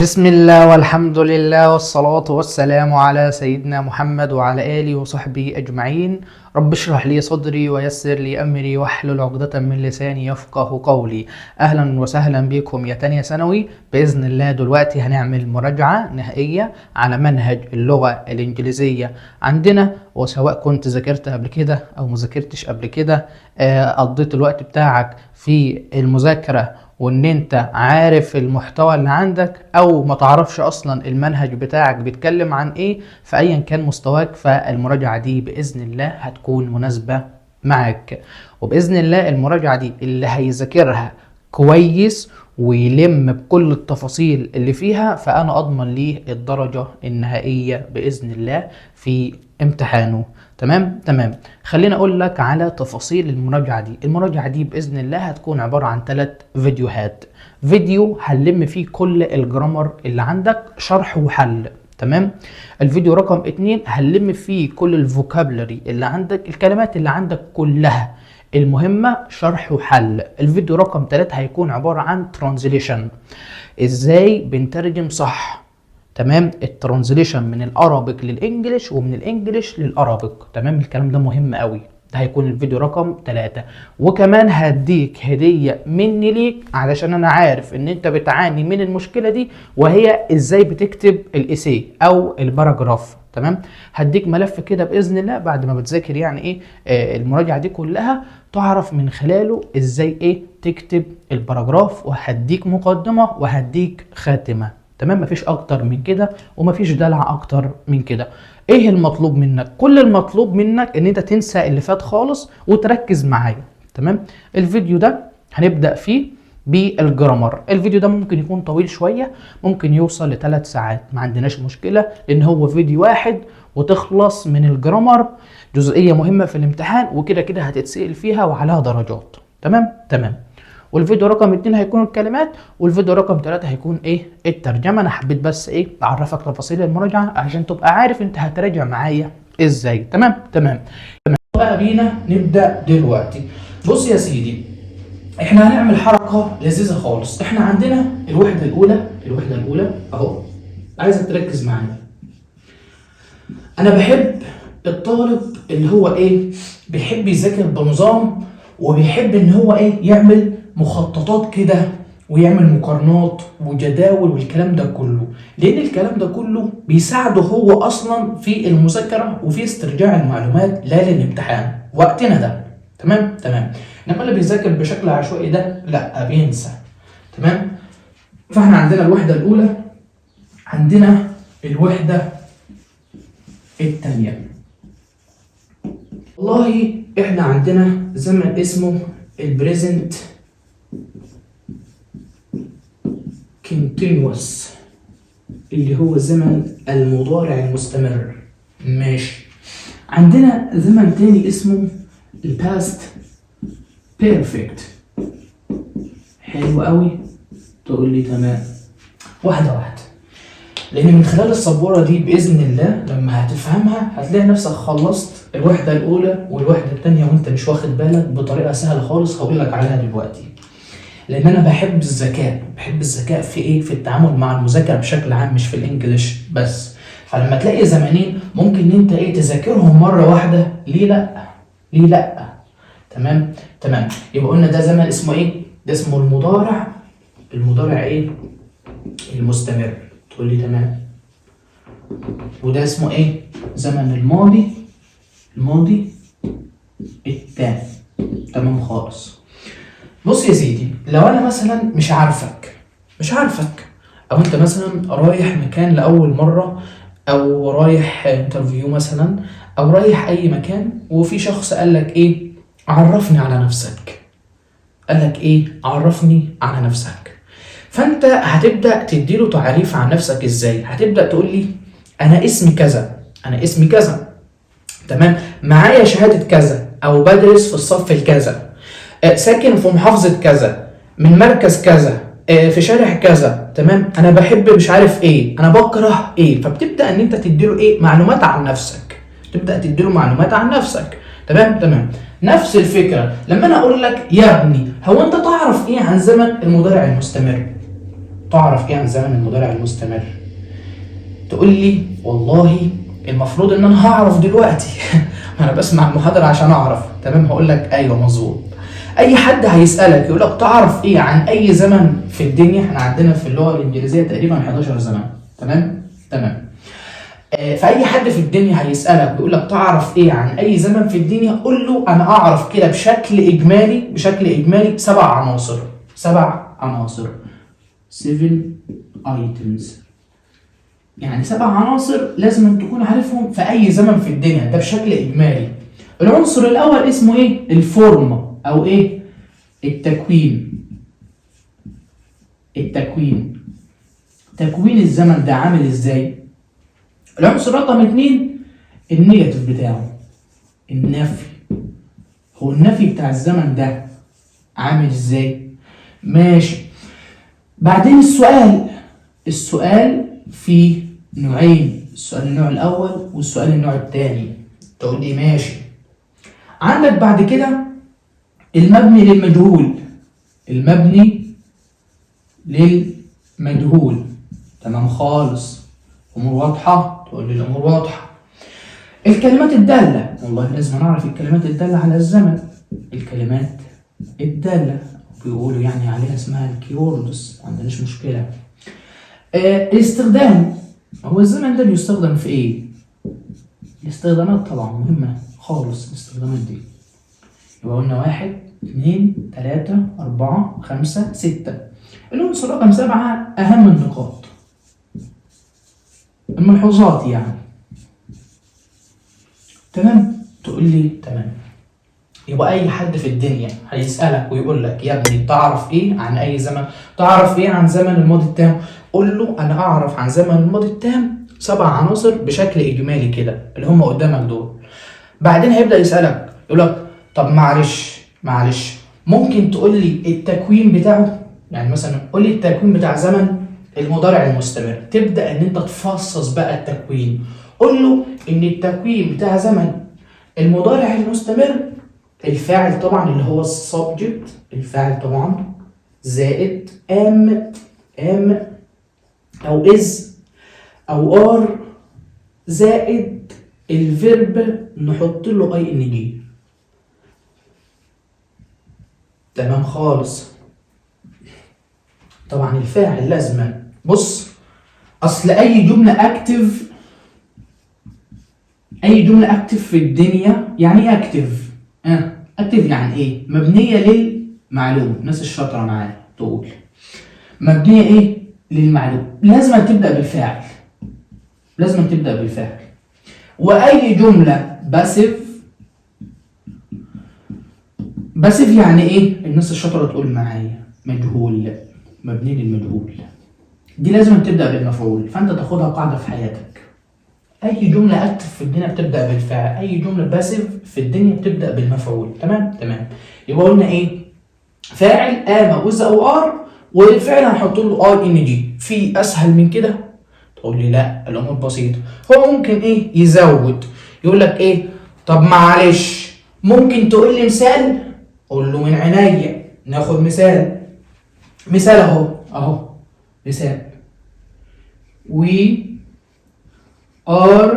بسم الله والحمد لله والصلاة والسلام على سيدنا محمد وعلى آله وصحبه أجمعين. رب اشرح لي صدري ويسر لي أمري واحلل عقدة من لساني يفقه قولي. أهلا وسهلا بكم يا تانية ثانوي. بإذن الله دلوقتي هنعمل مراجعة نهائية على منهج اللغة الإنجليزية عندنا، وسواء كنت ذاكرت قبل كده أو مذاكرتش قبل كده، قضيت الوقت بتاعك في المذاكرة وان انت عارف المحتوى اللي عندك او ما تعرفش اصلا المنهج بتاعك بيتكلم عن ايه، فايا كان مستواك فالمراجعة دي باذن الله هتكون مناسبة معك. وباذن الله المراجعة دي اللي هيذاكرها كويس ويلم بكل التفاصيل اللي فيها فانا اضمن ليه الدرجة النهائية باذن الله في امتحانه. تمام. خلينا اقول لك على تفاصيل المراجعة دي باذن الله هتكون عبارة عن 3 فيديوهات. فيديو هنلم فيه كل الجرامر اللي عندك شرح وحل. تمام. الفيديو رقم 2 هنلم فيه كل الفوكابلري اللي عندك، الكلمات اللي عندك كلها المهمة شرح وحل. الفيديو رقم 3 هيكون عبارة عن ترانزليشن، ازاي بنترجم صح. تمام. الترانزليشن من الارابيك للانجليش ومن الانجليش للارابيك. تمام. الكلام ده مهم قوي. ده هيكون الفيديو رقم 3. وكمان هديك هدية مني ليك علشان انا عارف ان انت بتعاني من المشكلة دي، وهي ازاي بتكتب الاسي او الباراجراف. تمام. هديك ملف كده باذن الله بعد ما بتذاكر يعني ايه المراجعة دي كلها، تعرف من خلاله ازاي تكتب الباراجراف، وهديك مقدمة وهديك خاتمة. تمام. مفيش اكتر من كده ومفيش دلع اكتر من كده. ايه المطلوب منك؟ كل المطلوب منك ان انت تنسى اللي فات خالص وتركز معايا. تمام. الفيديو ده هنبدأ فيه بالجرامر. الفيديو ده ممكن يكون طويل شوية، ممكن يوصل ل3 ساعات، ما عندناش مشكلة لان هو فيديو واحد وتخلص من الجرامر. جزئية مهمة في الامتحان وكده كده هتتسأل فيها وعليها درجات. تمام. والفيديو رقم 2 هيكون الكلمات، والفيديو رقم 3 هيكون الترجمة. انا حبيت بس اعرفك تفاصيل المراجعة عشان تبقى عارف انت هتراجع معايا ازاي. تمام. بقى بينا نبدأ دلوقتي. بص يا سيدي، احنا هنعمل حركة لذيذة خالص. احنا عندنا الوحدة الاولى اهو، عايزك تركز معايا. انا بحب الطالب اللي هو بيحب يذاكر بنظام، وبيحب ان هو يعمل مخططات كده ويعمل مقارنات وجداول والكلام ده كله، لان الكلام ده كله بيساعده هو اصلا في المذاكره وفي استرجاع المعلومات لا للامتحان وقتنا ده. تمام. انما اللي بيذاكر بشكل عشوائي ده لا، بينسى. تمام. فاحنا عندنا الوحده الاولى، عندنا الوحده الثانيه. والله احنا عندنا زمن اسمه البريزنت كونتينوس اللي هو زمن المضارع المستمر. ماشي. عندنا زمن تاني اسمه الباست بيرفكت. حلو قوي. تقول لي تمام. واحدة لان من خلال السبورة دي باذن الله لما هتفهمها هتلاقي نفسك خلصت الوحدة الاولى والوحدة الثانية وانت مش واخد بالك بطريقة سهلة خالص. هقول لك عليها دلوقتي، لان انا بحب الذكاء في في التعامل مع المذاكرة بشكل عام، مش في الانجليش بس. فلما تلاقي زمانين ممكن انت تذاكرهم مرة واحدة، ليه لا. تمام. يبقى قلنا ده زمن اسمه ده اسمه المضارع المستمر. تقول لي تمام. وده اسمه زمن الماضي التام. تمام خالص. بص يا سيدي، لو انا مثلا مش عارفك او انت مثلا رايح مكان لاول مره، او رايح انترفيو مثلا، او رايح اي مكان، وفي شخص قال لك عرفني على نفسك. فانت هتبدأ تديله تعريف عن نفسك ازاي؟ هتبدأ تقول لي انا اسمي كذا. تمام. معايا شهادة كذا، او بدرس في الصف الكذا، ساكن في محافظة كذا، من مركز كذا، في شارع كذا. تمام. انا بحب مش عارف انا بكره فبتبدأ ان انت تديله معلومات عن نفسك. تمام. نفس الفكرة لما انا اقول لك يا ابني هو انت تعرف عن زمن المضارع المستمر؟ تعرف ايه عن زمن المضارع المستمر؟ تقول لي والله المفروض ان انا هعرف دلوقتي انا بسمع المحاضرة عشان اعرف. تمام، هقول لك ايوه مظبوط. اي حد هيسألك يقول لك تعرف ايه عن اي زمن في الدنيا، احنا عندنا في اللغة الانجليزية تقريبا 11 زمن. تمام. فاي حد في الدنيا هيسألك ويقول لك تعرف ايه عن اي زمن في الدنيا، قول له انا اعرف كده بشكل اجمالي 7 عناصر. 7 items، يعني 7 عناصر لازم تكون عارفهم في اي زمن في الدنيا، ده بشكل اجمالي. العنصر الاول اسمه ايه؟ الفورم او ايه؟ التكوين. تكوين الزمن ده عامل ازاي؟ العنصر رقم 2 النيجاتيف بتاعه، النفي. هو النفي بتاع الزمن ده عامل ازاي؟ ماشي. بعدين السؤال فيه نوعين، السؤال النوع الاول والسؤال النوع الثاني. تقول لي ماشي. عندك بعد كده المبني للمجهول. تمام خالص، امور واضحه؟ تقول لي الامور واضحه. الكلمات الداله، والله لازم نعرف الكلمات الداله على الزمن. الكلمات الداله بيقولوا يعني عليها اسمها الكيوردز، ما عندناش مشكله. الاستخدام، هو الزمن ده بيستخدم في ايه؟ الاستخدامات طبعا مهمه خالص، الاستخدامات دي يبقى قلنا 1 2 3 4 5 6. العنصر رقم 7 اهم النقاط، الملحوظات يعني. تمام، تقول لي تمام. يبقى اي حد في الدنيا هيسألك ويقول لك يا ابني تعرف ايه عن اي زمن؟ تعرف ايه عن زمن الماضي التام؟ قول له انا اعرف عن زمن الماضي التام 7 عناصر بشكل اجمالي كده اللي هم قدامك دول. بعدين هيبدأ يسألك يقول لك طب معلش ممكن تقول لي التكوين بتاعه؟ يعني مثلا قول لي التكوين بتاع زمن المضارع المستمر. تبدأ ان انت تفصص بقى التكوين. قول له ان التكوين بتاع زمن المضارع المستمر، الفاعل طبعا اللي هو السبجكت، الفاعل طبعا زائد ام او از او ار زائد الفيرب نحط له اي ان جي. تمام خالص. طبعا الفاعل لازم، بص، اصل اي جمله اكتف في الدنيا يعني ايه اكتف؟ اكتف يعني ايه؟ مبنيه للمعلوم. الناس الشاطره معايا تقول مبنيه ايه؟ للمعلوم. لازم تبدا بالفاعل. واي جمله باسيف يعني ايه؟ الناس الشاطره تقول معايا مجهول، مبني للمجهول. دي لازم تبدا بالمفعول. فانت تاخدها قاعده في حياتك، اي جمله اكتف في الدنيا بتبدا بالفاعل، اي جمله باسيف في الدنيا بتبدا بالمفعول. تمام. يبقى قلنا ايه؟ فاعل ام وز او ار، والفعل هنحط له اي ان جي. في اسهل من كده؟ تقول لي لا، الامور بسيطه. هو ممكن ايه؟ يزود، يقول لك ايه؟ طب معلش ممكن تقول لي مثال؟ قول له من عينيا. ناخد مثال اهو مثال. We are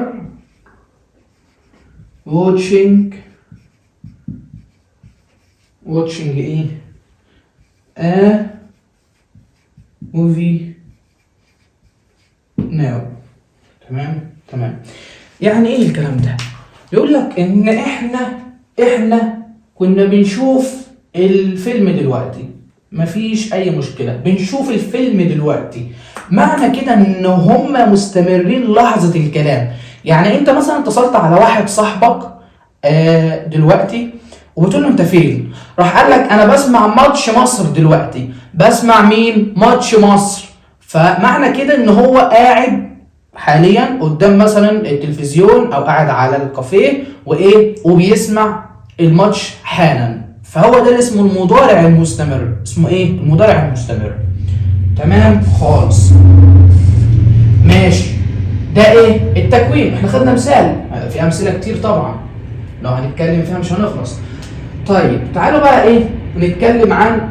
watching ايه؟ a movie now. تمام. يعني ايه الكلام ده؟ يقول لك ان احنا كنا بنشوف الفيلم دلوقتي، مفيش اي مشكله، بنشوف الفيلم دلوقتي. معنى كده ان هم مستمرين لحظه الكلام. يعني انت مثلا اتصلت على واحد صاحبك دلوقتي وبتقول له انت فين؟ راح قال لك انا بسمع ماتش مصر دلوقتي. بسمع مين؟ ماتش مصر. فمعنى كده ان هو قاعد حاليا قدام مثلا التلفزيون او قاعد على الكافيه وبيسمع الماتش حالا. فهو ده اللي اسمه المضارع المستمر. اسمه ايه؟ المضارع المستمر. تمام خالص. ماشي. ده ايه؟ التكوين. احنا خدنا مثال، في امثله كتير طبعا لو هنتكلم فيها مش هنخلص. طيب تعالوا بقى نتكلم عن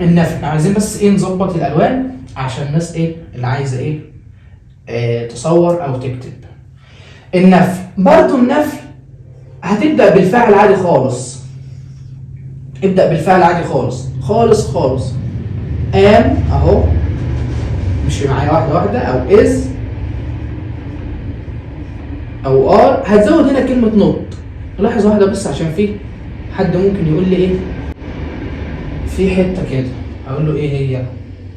النفي. عايزين بس نظبط الالوان عشان الناس ايه اللي عايزه ايه تصور او تكتب. النفي برضو، النفي هتبدا بالفعل عادي خالص. ابدا بالفعل عادي خالص خالص خالص. ام اهو، مشي معايا واحده واحده، او از او ار. هتزود هنا كلمه نوت. لاحظ واحده بس عشان في حد ممكن يقول لي ايه في حته كده، اقول له ايه هي؟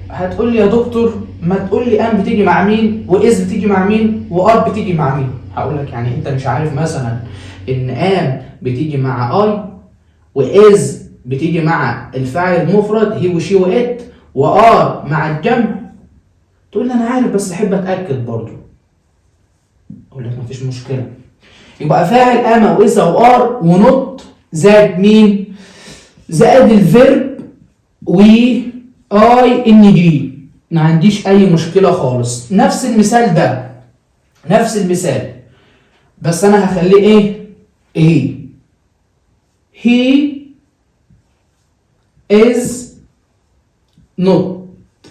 هتقول لي يا دكتور ما تقول لي ام بتيجي مع مين، واز بتيجي مع مين، وار بتيجي مع مين. هقول لك يعني انت مش عارف مثلا ان ام بتيجي مع اي، واز بتيجي مع الفاعل المفرد هي وشي وات، وار مع الجمع؟ تقول لي انا عارف بس احب اتاكد برضو. اقول لك مفيش مشكله. يبقى فاعل ام او از او ار ونوت زائد مين؟ زائد الفيرب و اي ان جي. ما عنديش اي مشكله خالص. نفس المثال ده، نفس المثال، بس انا هخليه ايه؟ he is not.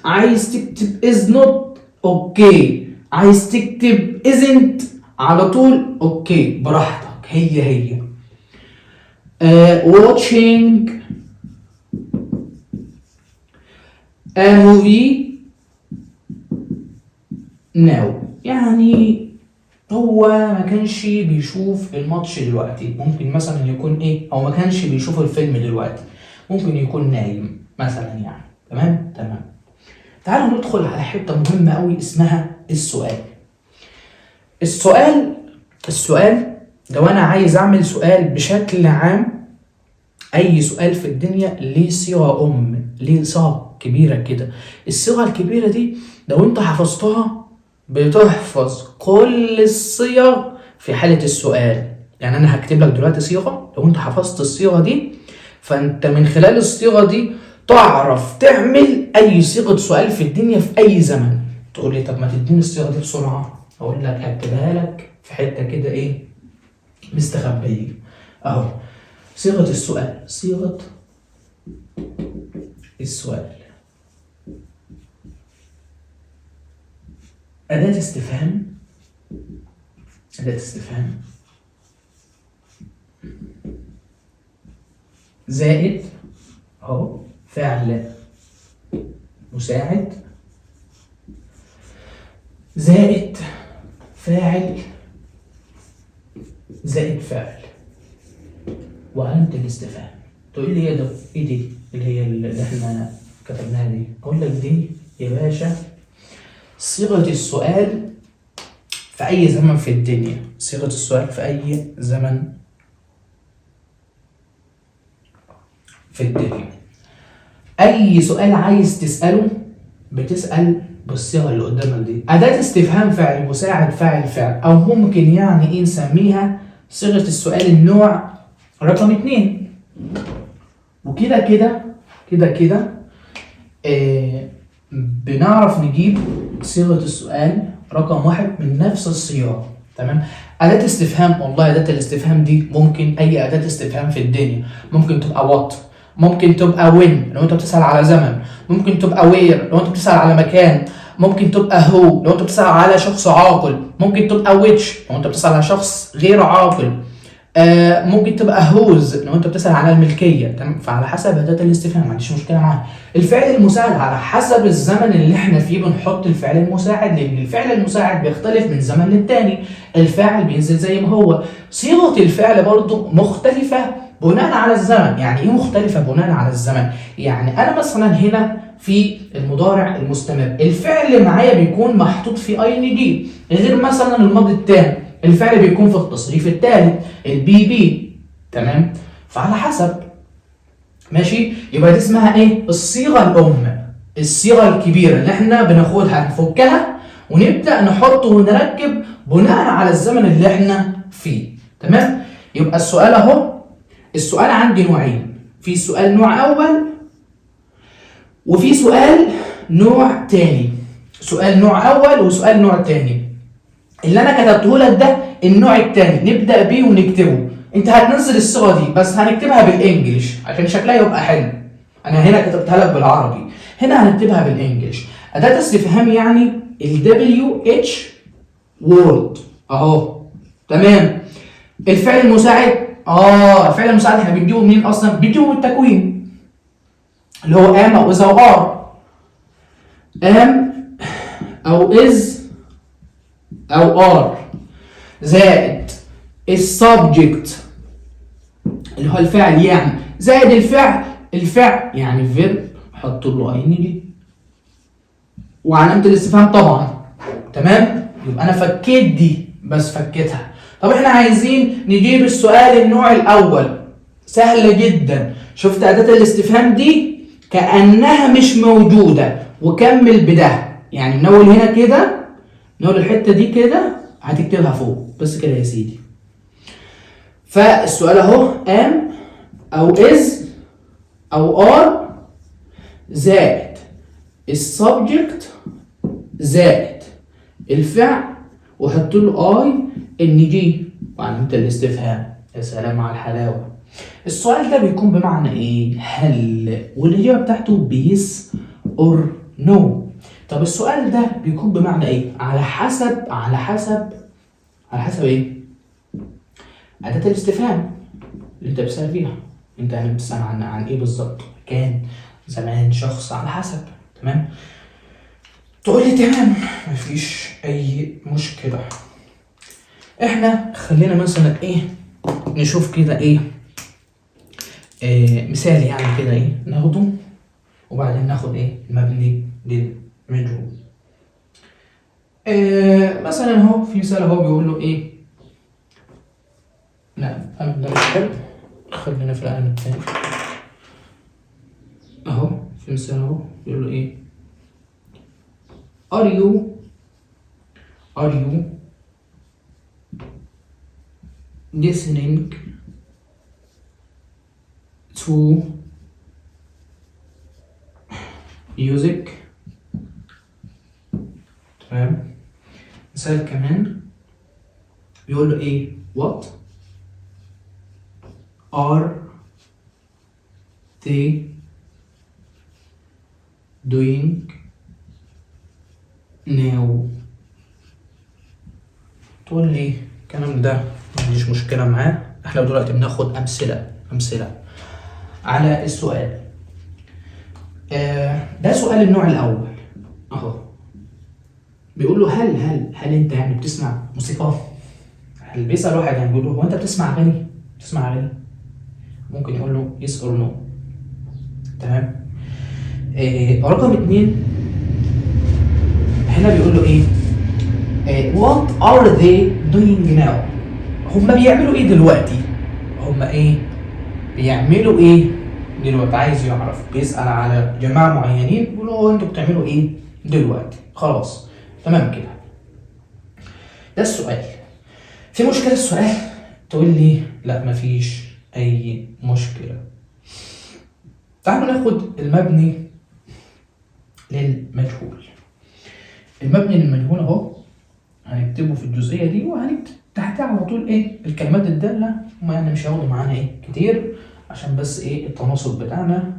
عايز تكتب is not اوكي، عايز تكتب isn't على طول اوكي براحتك. هي watching a movie now. يعني هو ما كانش بيشوف الماتش دلوقتي، ممكن مثلا يكون ايه، او ما كانش بيشوف الفيلم دلوقتي، ممكن يكون نايم مثلا يعني. تمام. تعالوا ندخل على حته مهمه قوي اسمها السؤال. السؤال لو انا عايز اعمل سؤال بشكل عام، اي سؤال في الدنيا ليه صيغه ليه صيغه كبيره كده. الصيغه الكبيره دي لو انت حفظتها بتحفظ كل الصيغ في حاله السؤال. يعني انا هكتب لك دلوقتي صيغه، لو انت حفظت الصيغه دي فانت من خلال الصيغه دي تعرف تعمل اي صيغه سؤال في الدنيا في اي زمن. تقول لي طب ما تديني الصيغه دي بسرعه، اقول لك هكتبها لك في حته كده ايه مستخبيه اهو. صيغه السؤال، صيغه السؤال، أداة استفهام، زائد اهو فعل مساعد، زائد فاعل، زائد فاعل، وعلامة الاستفهام. تقول لي ايه ده؟ ايه دي اللي هي اللي احنا كتبناها دي؟ اقول لك دي يا باشا صيغة السؤال في أي زمن في الدنيا. صيغة السؤال في أي زمن في الدنيا. أي سؤال عايز تسأله بتسأل بالصيغة اللي قدامك دي. أداة استفهام فاعل مساعد فاعل فعل، أو ممكن يعني إيه نسميها صيغة السؤال النوع رقم 2. وكده كده بنعرف نجيب صيغة السؤال رقم 1 من نفس الصيغة. تمام. أداة استفهام، والله أداة الاستفهام دي ممكن أي أداة استفهام في الدنيا. ممكن تبقى وات، ممكن تبقى وين لو أنت بتسأل على زمن، ممكن تبقى وير لو أنت بتسأل على مكان، ممكن تبقى هو لو أنت بتسأل على شخص عاقل، ممكن تبقى ويتش لو أنت بتسأل على شخص غير عاقل، ممكن تبقى هوز لو انت بتسأل على الملكية. تمام. فعلى حسب أداة الاستفهام ما عنديش مشكلة معاها. الفعل المساعد على حسب الزمن اللي احنا فيه بنحط الفعل المساعد، لأن الفعل المساعد بيختلف من زمن للتاني. الفاعل بينزل زي ما هو. صيغة الفعل برضو مختلفة بناء على الزمن. يعني ايه مختلفة بناء على الزمن؟ يعني أنا مثلا هنا في المضارع المستمر الفعل معايا بيكون محطوط في اي ان جي، غير مثلا الماضي التام الفعل بيكون في التصريف الثالث البي بي. تمام. فعلى حسب. ماشي. يبقى دي اسمها ايه؟ الصيغه الام، الصيغه الكبيره اللي احنا بناخدها نفكها ونبدا نحط ونركب بناء على الزمن اللي احنا فيه. تمام. يبقى السؤال اهو، السؤال عندي نوعين، في سؤال نوع اول وفي سؤال نوع تاني. سؤال نوع اول وسؤال نوع تاني. اللي انا كتبته لك ده النوع الثاني، نبدا بيه ونكتبه. انت هتنزل الصيغه دي بس هنكتبها بالانجلش عشان شكلها يبقى حلو. انا هنا كتبتها لك بالعربي، هنا هنكتبها بالانجلش. أداة استفهام يعني ال WH word اهو. تمام. الفعل المساعد الفعل المساعد احنا بنجيبه منين اصلا؟ بنجيبه من التكوين اللي هو am او is او are. am او is او are زائد السبجكت اللي هو الفعل يعني زائد الفعل يعني فيرب حط له ing وعلامة الاستفهام طبعا. تمام. يبقى انا فكيت دي بس فكيتها. طب احنا عايزين نجيب السؤال النوع الاول. سهلة جدا. شفت اداة الاستفهام دي كأنها مش موجودة وكمل بده. يعني من اول هنا كده من اول الحتة دي كده هتكتبها فوق بس كده يا سيدي. فالسؤال اهو am او is او are زائد السبجكت زائد الفعل وحط له ing وعلامة الاستفهام. يا سلام على الحلاوة. السؤال ده بيكون بمعنى ايه؟ هل، والاجابة بتاعته بيس اور نو. طب السؤال ده بيكون بمعنى ايه؟ على حسب ايه؟ أداة الاستفهام اللي انت بتسأل فيها. انت يعني بتسأل عن ايه بالظبط؟ كان، زمان، شخص، على حسب. تمام؟ تقول لي تمام مفيش اي مشكلة. احنا خلينا مثلا ايه نشوف كده ايه مثال يعني كده ايه ناخده وبعدين ناخد ايه المبني للمجهول. مثلا اهو في مثال اهو بيقول له ايه، لا القلم ده مش حلو خلينا في القلم التاني اهو. في مثال اهو بيقول له ايه are you listening to music. تمام. مثال كمان بيقول له ايه what are they doing now. تقول لي الكلام ده مفيش مشكلة معاه. احنا دلوقتي بناخد أمثلة على السؤال. ده سؤال النوع الأول أهو. بيقول له هل أنت يعني بتسمع موسيقى؟ هل بيسأل واحد يعني بيقول له هو أنت بتسمع أغاني؟ ممكن يقول له yes or no. تمام. رقم 2 هنا بيقول له إيه؟ what are they doing now. هم بيعملوا ايه دلوقتي؟ بيعملوا ايه دلوقتي؟ عايز يعرف. بيسأل على جماعة معينين بيقول له انتوا بتعملوا ايه دلوقتي. خلاص تمام كده. ده السؤال. في مشكلة السؤال؟ تقول لي لا مفيش اي مشكلة. تعالوا ناخد المبني للمجهول. المبني للمجهول اهو هنكتبه في الجزئيه دي وهنكتب تحتها على طول ايه الكلمات الداله. ما يعني مش هياخدوا معانا ايه كتير عشان بس ايه التناسق بتاعنا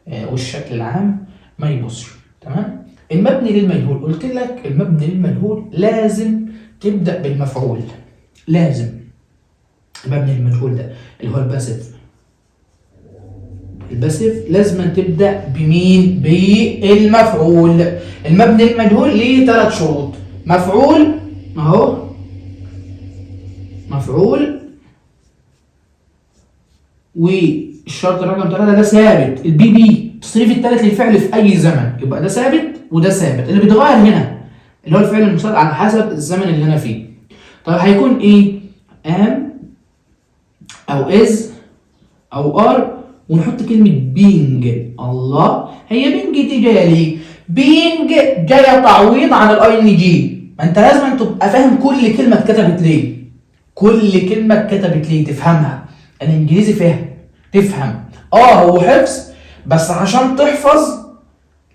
والشكل العام ما يبصش. تمام. المبني للمجهول قلت لك المبني للمجهول لازم تبدا بالمفعول. لازم المبني للمجهول ده اللي هو الباسيف لازم تبدا بمين؟ بالمفعول. المبني للمجهول ليه 3 شروط. مفعول اهو، مفعول، والشرط رقم 3 ده ثابت. البي التصريف الثالث للفعل في اي زمن. يبقى ده ثابت وده ثابت. اللي بيتغير هنا اللي هو الفعل المساعد على حسب الزمن اللي انا فيه. طيب هيكون ايه؟ am او is او are ونحط كلمة being. الله، هي being دي جاية ليه؟ being جاية تعويض عن الاي ان جي. ما انت لازم تبقى فاهم كل كلمة اتكتبت ليه. كل كلمة اتكتبت ليه تفهمها. الانجليزي فهم تفهم. هو حفظ بس عشان تحفظ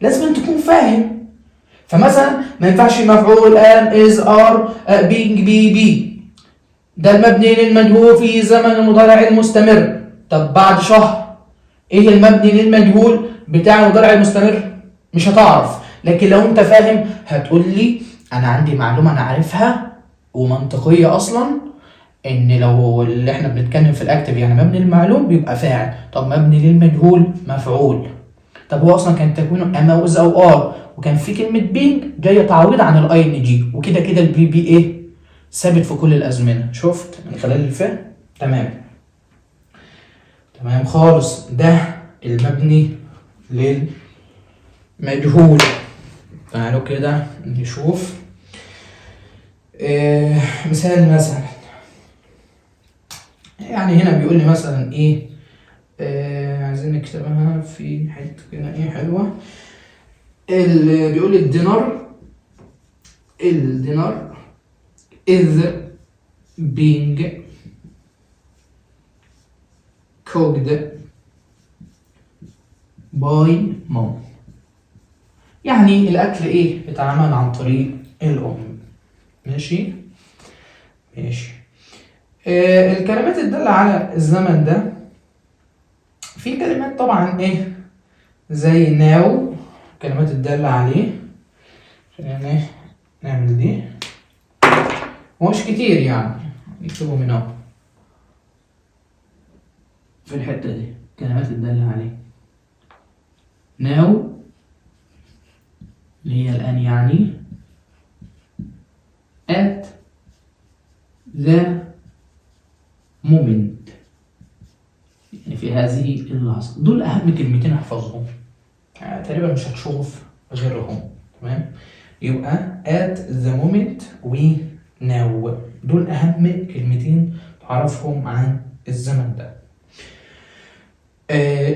لازم تكون فاهم. فمثلا ما ينفعش مفعول am is are being be. ده المبني للمجهول في زمن المضارع المستمر. طب بعد شهر ايه المبني للمجهول بتاع المضارع المستمر؟ مش هتعرف. لكن لو انت فاهم هتقول لي انا عندي معلومه انا عارفها ومنطقيه اصلا، ان لو اللي احنا بنتكلم في الاكتف يعني مبني للمعلوم بيبقى فاعل، طب مبني للمجهول مفعول. طب هو اصلا كان تكوينه اما واذا او ار، وكان في كلمه بينج جايه تعويض عن الاي ان جي، وكده كده البي بي ايه ثابت في كل الازمنه. شفت من خلال الفهم؟ تمام تمام خالص. ده المبني للمجهول. تعالوا كده نشوف مثال مثلا. يعني هنا بيقول لي مثلا ايه، عايزين نكتبها في حته كده ايه حلوه. اللي بيقول لي الدينار is being cooked by mom. يعني الاكل ايه اتعمل عن طريق الام. ماشي ماشي. الكلمات الدالة على الزمن ده، في كلمات طبعا ايه زي ناو، كلمات الدالة عليه. خلينا نعمل دي، ومش كتير يعني نكتبه من اهو في الحتة دي، كلمات الدالة عليه. ناو اللي هي الآن يعني، at the moment يعني في هذه اللحظة. دول أهم كلمتين احفظهم، يعني تقريبا مش هتشوف غيرهم. تمام، يبقى at the moment و now دول أهم كلمتين تعرفهم عن الزمن ده.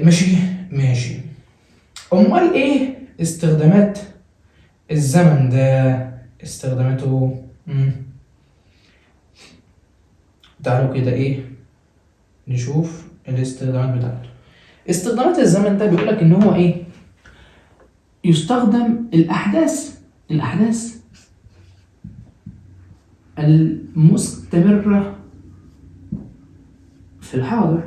ماشي ماشي. أمال إيه استخدامات الزمن ده؟ استخداماته تعالوا كده إيه نشوف الاستخدامات بتاعته. استخدامات الزمن ده بيقولك إن هو إيه يستخدم الأحداث المستمرة في الحاضر.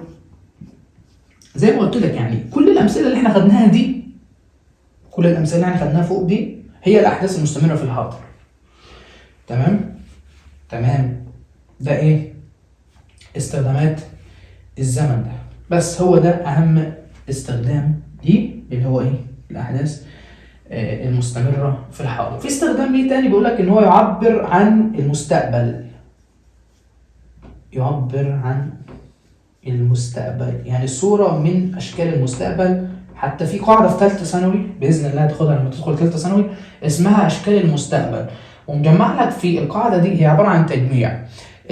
زي ما قلت لك يعني كل الأمثلة اللي احنا خدناها دي، كل الأمثلة اللي احنا خدناها فوق دي هي الأحداث المستمرة في الحاضر. تمام تمام. ده ايه استخدامات الزمن ده، بس هو ده أهم استخدام ليه اللي هو ايه الأحداث المستمرة في الحاضر. في استخدام ليه تاني بيقول لك ان هو يعبر عن المستقبل، يعبر عن المستقبل يعني صورة من أشكال المستقبل. حتى في قاعدة في ثالثة ثانوي بإذن الله هتاخدها لما تدخل ثالثة ثانوي اسمها أشكال المستقبل، ومجمع لك في القاعدة دي هي عبارة عن تجميع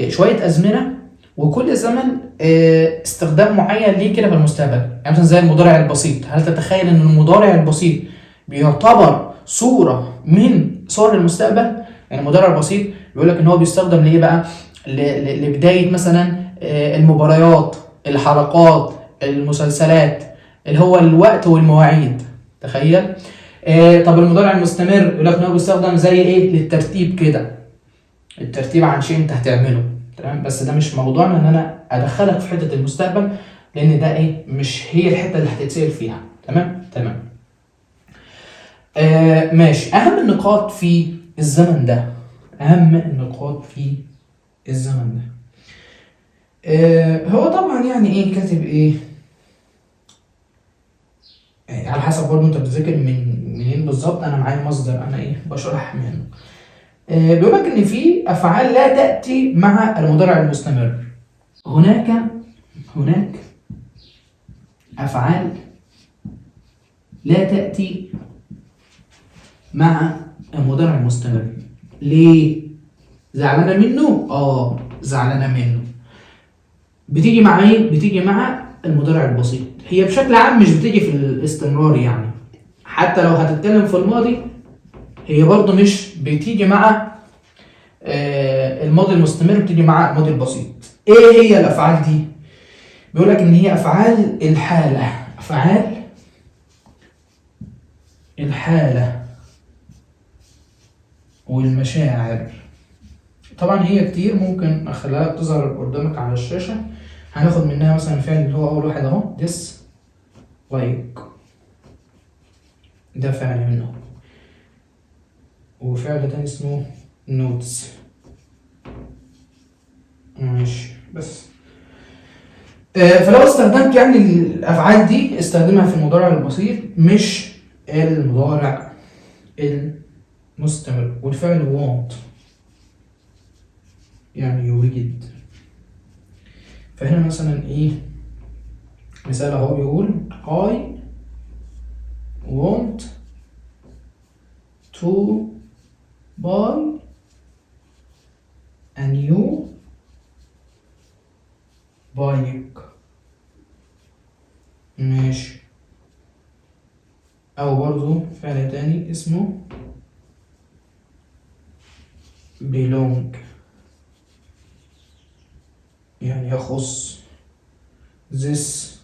شوية أزمنة، وكل زمن استخدام معين ليه كده في المستقبل. يعني مثلا زي المضارع البسيط، هل تتخيل ان المضارع البسيط بيعتبر صورة من صور المستقبل؟ يعني المضارع البسيط بيقول لك ان هو بيستخدم ليه بقى؟ لبداية مثلا المباريات، الحلقات، المسلسلات، اللي هو الوقت والمواعيد. تخيل. طب المضارع المستمر يقول لك ان هو بيستخدم زي ايه للترتيب كده، الترتيب عن شيء انت هتعمله. تمام، بس ده مش موضوعنا ان انا ادخلك في حته المستقبل، لان ده ايه مش هي الحته اللي هتتسال فيها. تمام تمام. ماشي. اهم النقاط في الزمن ده، اهم النقاط في الزمن ده هو طبعا يعني ايه كاتب ايه على حسب برضه انت بتذاكر منين بالظبط. انا معايا مصدر انا ايه بشرح منه. بيقول لك ان في افعال لا تاتي مع المضارع المستمر. هناك افعال لا تاتي مع المضارع المستمر. ليه؟ زعلانه منه؟ زعلانه منه. بتيجي مع ايه؟ بتيجي مع المضارع البسيط. هي بشكل عام مش بتيجي في الاستمرار، يعني حتى لو هتتكلم في الماضي هي برضه مش بتيجي مع الماضي المستمر، بتيجي مع الماضي البسيط. ايه هي الافعال دي؟ بيقول لك ان هي افعال الحاله، افعال الحاله والمشاعر. طبعا هي كتير، ممكن اخليها لك تظهر قدامك على الشاشه. هناخد منها مثلا فعل اللي هو اول واحد اهو this like، ده فعل منه. وفعل تاني اسمه نوتس. ماشي بس. فلو استخدمت يعني الافعال دي استخدمها في المضارع البسيط مش المضارع المستمر. والفعل want يعني يوجد. فهنا مثلا ايه مثال اهو بيقول I want to buy a new bike. ماشي. او برضو فعل تاني اسمه belong يعني يخص. this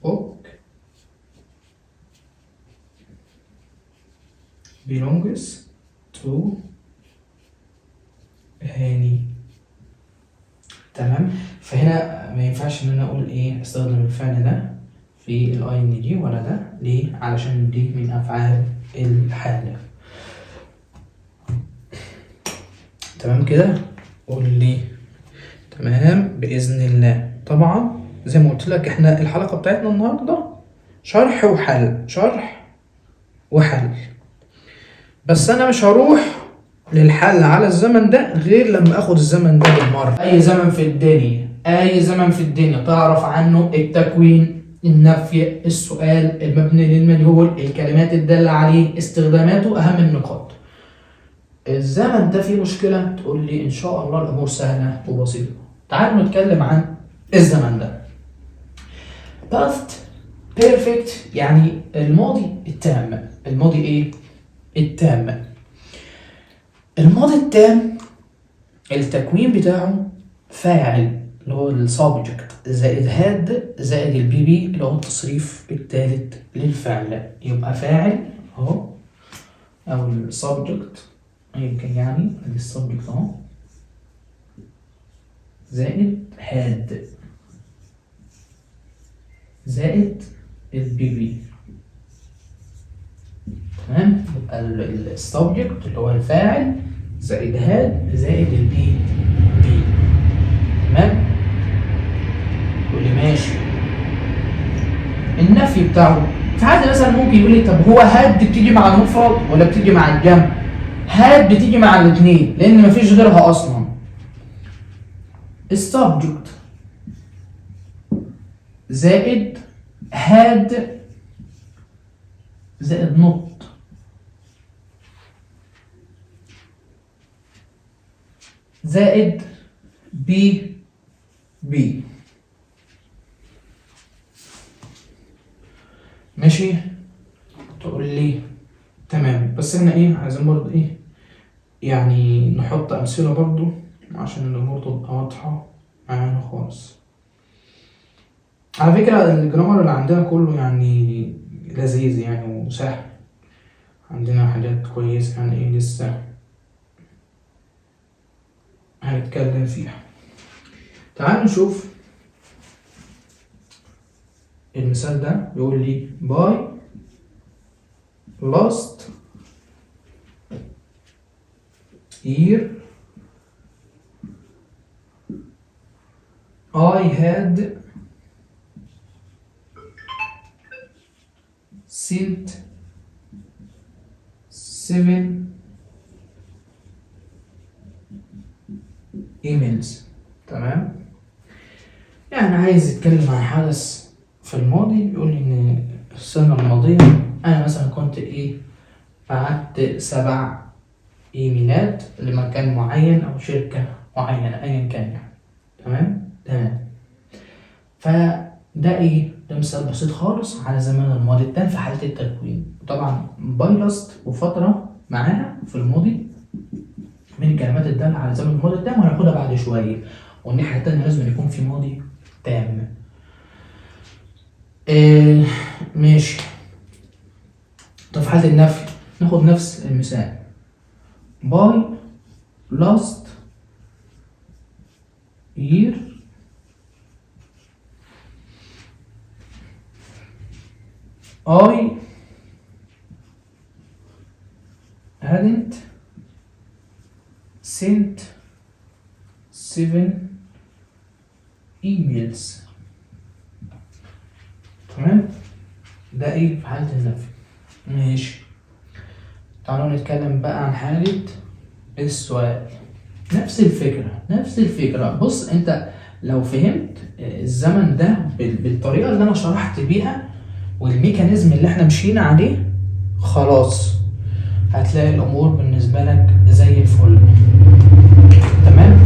book belongs to هاني. تمام. فهنا ما ينفعش ان انا اقول ايه استخدم الفعل ده في الاي ان جي ولا ده. ليه؟ علشان دي من افعال الحالة. تمام كده. قول لي تمام باذن الله. طبعا زي ما قلت لك احنا الحلقة بتاعتنا النهارده شرح وحل، شرح وحل. بس انا مش هروح للحل على الزمن ده غير لما اخد الزمن ده بالمره. اي زمن في الدنيا، اي زمن في الدنيا تعرف عنه التكوين، النفي، السؤال، المبني للمجهول، الكلمات الدالة عليه، استخداماته، اهم النقاط. الزمن ده فيه مشكلة تقول لي ان شاء الله الامور سهلة وبسيطة. تعالوا نتكلم عن الزمن ده. past perfect يعني الماضي التام. الماضي ايه؟ التام. الماضي التام التكوين بتاعه فاعل اللي هو السبجكت زائد هاد زائد البي بي اللي هو التصريف الثالث للفعل. يبقى فاعل اهو او السبجكت يمكن يعني السبجكت اهو زائد هاد زائد البي بي. تمام. يبقى السبجكت اللي هو الفاعل زائد هاد زائد البي بي. تمام. يقول لي ماشي. النفي بتاعه في حد مثلا ممكن يقول لي طب هو هاد بتيجي مع المفرد ولا بتيجي مع الجمع؟ هاد بتيجي مع الاثنين لان مفيش غيرها اصلا. السبجكت زائد هاد زائد نوت زائد بي بي. ماشي. تقول لي تمام. بس احنا ايه عايزين برضه ايه يعني نحط امثله برضه عشان الامور تبقى واضحه معانا خالص. على فكره الجرامر اللي عندنا كله يعني لذيذ يعني وسهل. عندنا حاجات كويسه يعني ايه لسه هنتكلم فيها. تعال نشوف المثال ده. بيقول لي by last year I had sent 7 emails. تمام. يعني عايز يتكلم عن حدث في الماضي. بيقول لي ان السنة الماضية انا مثلا كنت ايه بعت 7 ايميلات لمكان معين او شركة معينة ايا كان يعني. تمام. فده ايه ده مثال بسيط خالص على زمن الماضي التام في حالة التكوين. طبعا بايلست وفترة معاها في الماضي من الكلمات الدالة على زمن الماضي التام وهناخدها بعد شوية. والناحية التانية لازم يكون في ماضي تام. ماشي. طب في حالة النفي ناخد نفس المثال. by last year I hadn't sent 7 emails. تمام؟ ده ايه في حالة النفي. ماشي، تعالوا نتكلم بقى عن حالة السؤال. نفس الفكرة. بص انت لو فهمت الزمن ده بالطريقة اللي انا شرحت بيها والميكانيزم اللي احنا مشينا عليه، خلاص هتلاقي الامور بالنسبة لك زي الفل. تمام؟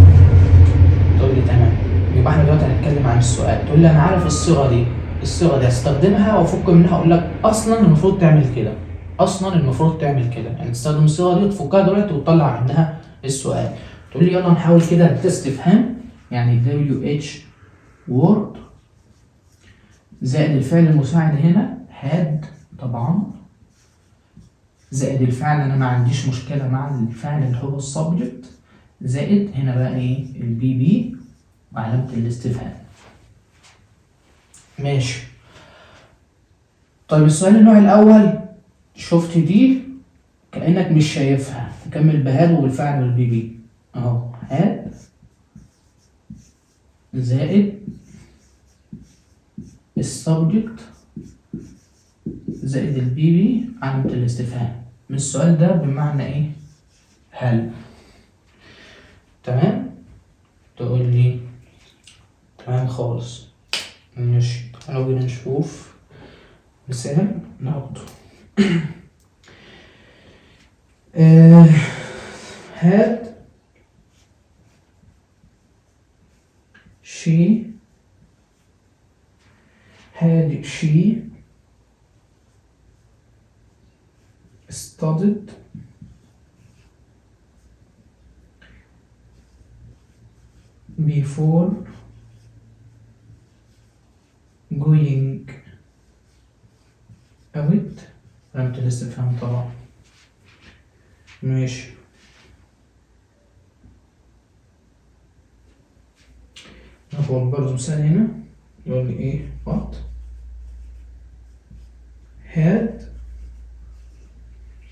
تقول لي تمام، يبقى احنا دلوقتي هنتكلم عن السؤال. تقول لي انا عارف الصيغة دي هستخدمها وافك منها. اقول لك اصلا المفروض تعمل كده، يعني تستخدم الصيغة دي وتفكها دلوقتي وتطلع منها السؤال. تقول لي يلا نحاول كده استفهام، يعني WH word زائد الفعل المساعد هنا had طبعا، زائد الفعل انا ما عنديش مشكلة مع الفعل اللي هو السبجكت، زائد هنا بقى ايه البي بي وعلامة الاستفهام. ماشي. طيب السؤال النوع الاول، شفت دي كأنك مش شايفها، نكمل بهاد والفعل والبي بي اهو، هاد زائد السبجكت زائد البي بي علامة الاستفهام. من السؤال ده بمعنى ايه؟ هل. تمام؟ تقول لي تمام خالص. ماشي، تعالوا بينا نشوف مثال ناخده. had she studied before going out؟ علامة الاستفهام طبعا. ماشي، ناخد برضه مثال هنا. يقول لي ايه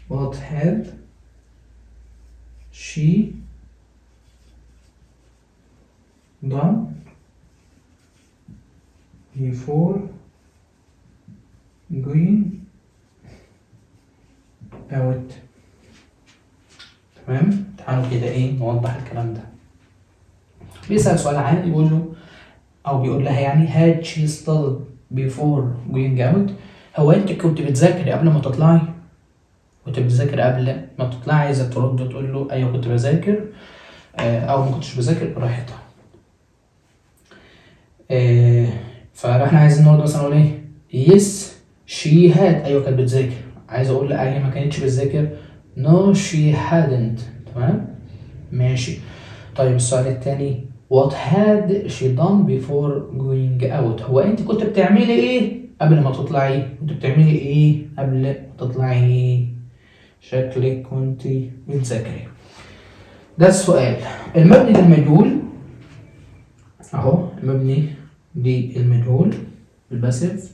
what had she done before going out؟ تمام. تعالوا كده ايه نوضح الكلام ده. بيسأل سؤال عادي، بيقول له او بيقول لها يعني had she studied before going out؟ هو انت كنت بتذاكري قبل ما تطلعي؟ عايزة ترد وتقول له ايوه كنت بذاكر، او ما كنتش بذاكر، براحتها. فاحنا عايزين نقول مثلا نقول ايه yes she had، ايوه كانت بتذاكر. عايز اقول لا هي ما كانتش بتذاكر no she hadn't. تمام. ماشي. طيب السؤال التاني what had she done before going out؟ هو انت كنت بتعملي ايه قبل ما تطلعي؟ شكلك كنت بتذاكري. ده السؤال. المبني للمجهول اهو، المبني للمجهول الباسيف،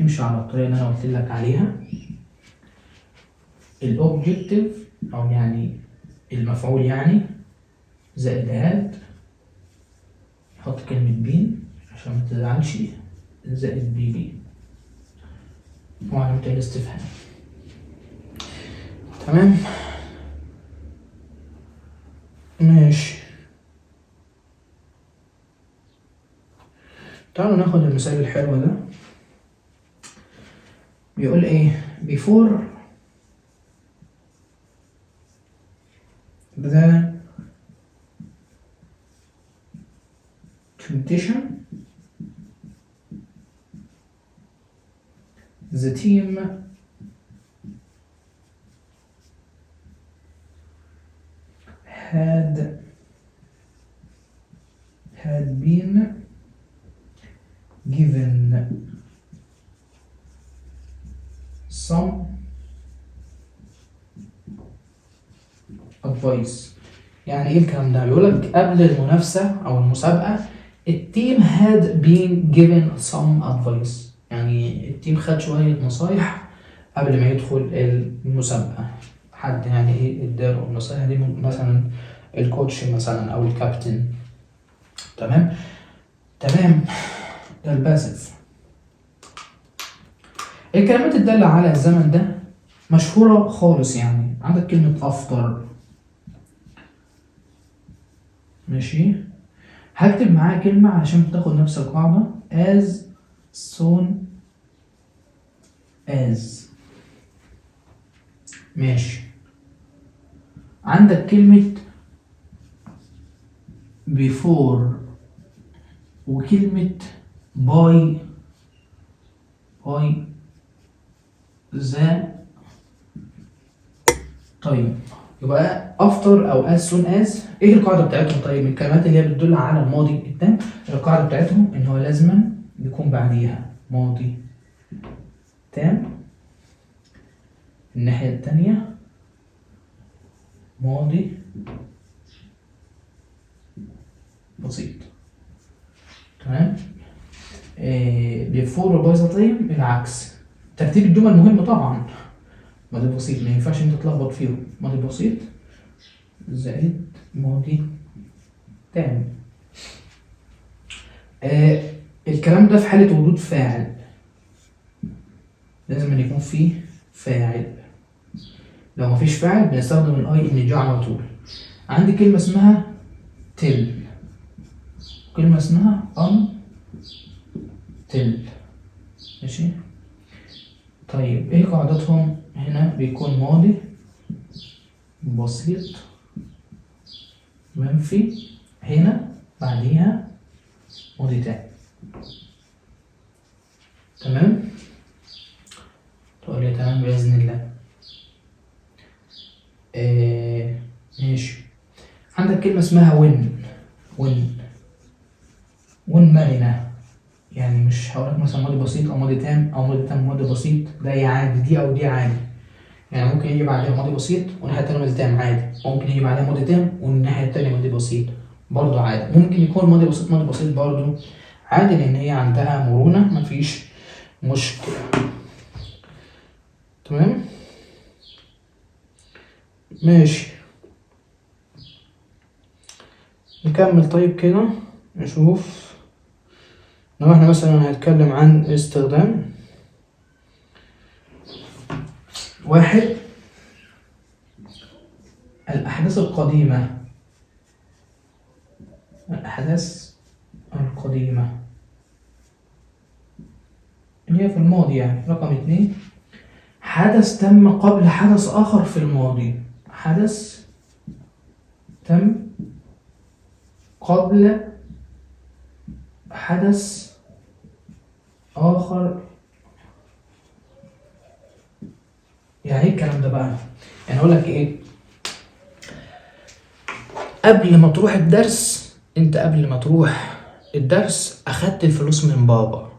امشي على الطريقة اللي انا قلت لك عليها. الاوبجكتيف او يعني المفعول يعني زائد هاد، حط كلمة بين عشان ما تزعلش، زائد بي بي وعلامة الاستفهام. تمام. ماشي، تعالوا ناخد المثال الحلو ده. بيقول ايه before the competition the team had been given some advice. يعني ايه الكلام ده؟ بيقولك قبل المنافسة او المسابقة التيم had been given some advice، يعني التيم خد شوية نصايح قبل ما يدخل المسابقة. حد يعني ايه اداله النصيحة دي، مثلا الكوتش مثلا او الكابتن. تمام. ده الباسف. الكلمات الدالة على الزمن ده مشهورة خالص، يعني عندك كلمة أفطر. ماشي، هكتب معاها كلمة علشان تاخد نفس القاعدة. as soon as. ماشي، عندك كلمة before وكلمة by the. طيب يبقى after او as soon as ايه القاعدة بتاعتهم؟ طيب الكلمات اللي هي بتدل على الماضي التام، القاعدة بتاعتهم ان هو لازما يكون بعديها ماضي تام، الناحية التانية ماضي بسيط. تمام. before باي ذا تايم العكس. ترتيب الجمل مهم طبعا. ماضي بسيط ما ينفعش انت تتلخبط فيهم، ماضي بسيط زائد ماضي تام. الكلام ده في حالة وجود فاعل، لازم أن يكون فيه فاعل. لو مفيش فاعل بنستخدم الاي ان جي على طول. عندي كلمة اسمها تل، كلمة اسمها تل. ماشي. طيب ايه قاعدتهم؟ هنا بيكون ماضي بسيط منفي، هنا بعديها ماضي تاني. تمام. تقول لي تمام بإذن الله. ماشي. عندك كلمة اسمها وين مرنة، يعني مش هقولك مثلا ماضي بسيط أو ماضي تام أو ماضي تام ماضي بسيط، ده عادي، دي أو دي عادي. يعني ممكن يجي بعدها ماضي بسيط والناحية التانية ماضي تام عادي، ممكن يجي بعدها ماضي تام والناحية التانية ماضي بسيط برضه عادي، ممكن يكون ماضي بسيط برضه عادي، لأن هي عندها مرونة مفيش مشكلة. تمام. ماشي، نكمل طيب كده نشوف. لو احنا مثلا هنتكلم عن استخدام واحد، الأحداث القديمة اللي هي في الماضي يعني. رقم 2، حدث تم قبل حدث آخر في الماضي. حدث تم قبل حدث آخر. يعني ايه الكلام ده بقى؟ يعني اقول لك ايه، قبل ما تروح الدرس، انت قبل ما تروح الدرس اخدت الفلوس من بابا.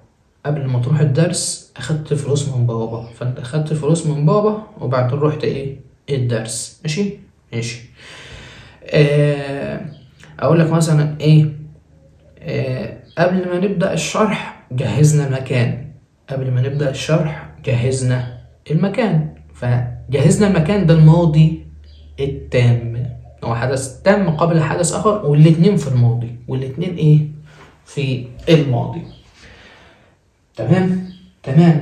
قبل ما تروح الدرس اخدت الفلوس من بابا، فانت اخدت الفلوس من بابا وبعدين رحت ايه الدرس. ماشي. اقول لك مثلا ايه، قبل ما نبدأ الشرح جهزنا المكان. قبل ما نبدأ الشرح جهزنا المكان، فجهزنا المكان ده الماضي التام، هو حدث تم قبل حدث آخر، والاتنين في الماضي، والاتنين ايه في الماضي. تمام.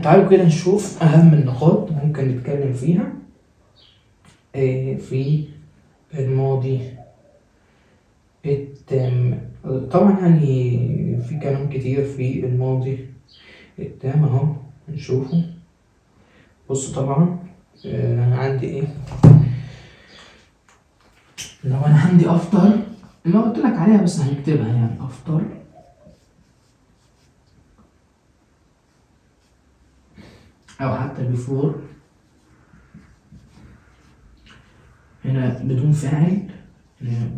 تعالوا كده نشوف أهم النقاط ممكن نتكلم فيها في الماضي التام. طبعا يعني في كلام كتير في الماضي التام اهو نشوفه. بص طبعا عندي ايه، لو انا عندي افطر اللي قلت لك عليها بس هنكتبها، يعني افطر او حتى بيفور، هنا بدون فاعل،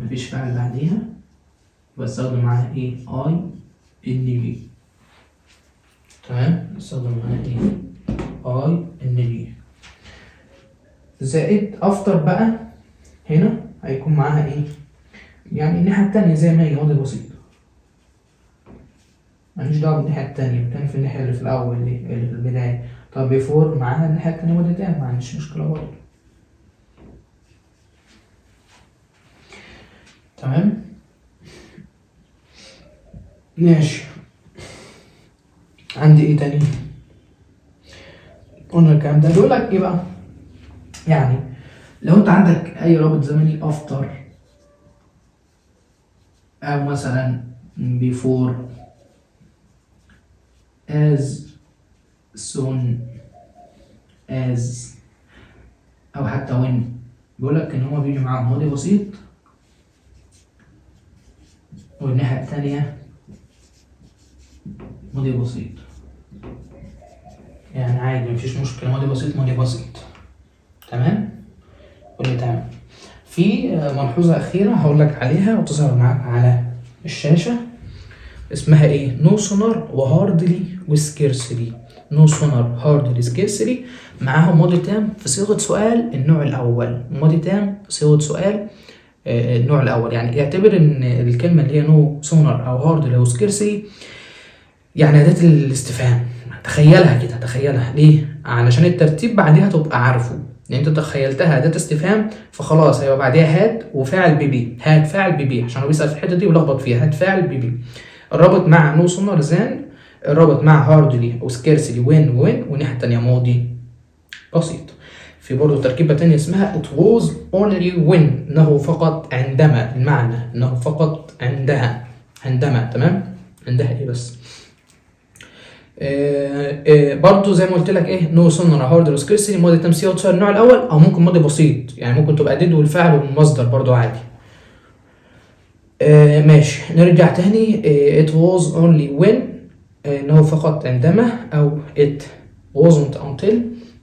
مفيش فاعل بعديها، بستخدم معاها ايه اي ان بي. تمام، بستخدم معاها ايه اي ان بي زائد افتر. بقى هنا هيكون معاها ايه، يعني الناحية التانية زي ما هي ماضي بسيط، ماليش دعوة بالناحية التانية، كان في الناحية اللي في الأول دي اللي في البداية. طب بيفور معاها الناحية التانية ماضي تام، ما عنديش مشكلة برضه. تمام. ماشي، عندي ايه تاني؟ قلنا الكلام ده. بيقول لك ايه بقى؟ يعني لو انت عندك اي رابط زمني افتر او مثلا before as soon as او حتى when، بيقول لك ان هو بيجي معاه ماضي بسيط، والناحية التانية ماضي بسيط. يعني عادي مفيش مشكلة، ماضي بسيط ماضي بسيط. تمام؟ قول تمام. في ملحوظة أخيرة هقول لك عليها وتظهر معاك على الشاشة، اسمها ايه؟ نو سونار وهاردلي وسكيرسلي. نو سونار هاردلي سكيرسلي معاهم ماضي تام في صيغة سؤال النوع الأول، ماضي تام في صيغة سؤال النوع الأول. يعني اعتبر إن الكلمة اللي هي نو سونار أو هاردلي أو سكيرسلي يعني أداة الاستفهام. تخيلها كده، تخيلها ليه؟ علشان الترتيب بعدها تبقى عارفه. يعني انت تخيلتها أداة استفهام فخلاص هيبقى بعديها هات وفاعل بي، هات فاعل بي عشان هو بيسأل في الحتة دي ولخبط فيها. هات فاعل بي. الرابط مع نو سونار زان، الرابط مع هاردلي وسكيرسلي وين والناحية التانية ماضي بسيط. في برضه تركيبة تانية اسمها it was only when، انه فقط عندما، المعنى انه فقط عندما. تمام؟ عندها ايه بس؟ برضو زي ما قلت لك ايه، نو سونر هارد وسكيرسلي ماضي تام سي او النوع الاول، او ممكن ماضي بسيط، يعني ممكن تبقى ديد والفعل والمصدر برضو عادي. ماشي، نرجع تاني. it was only when، انه فقط عندما، او it wasn't until،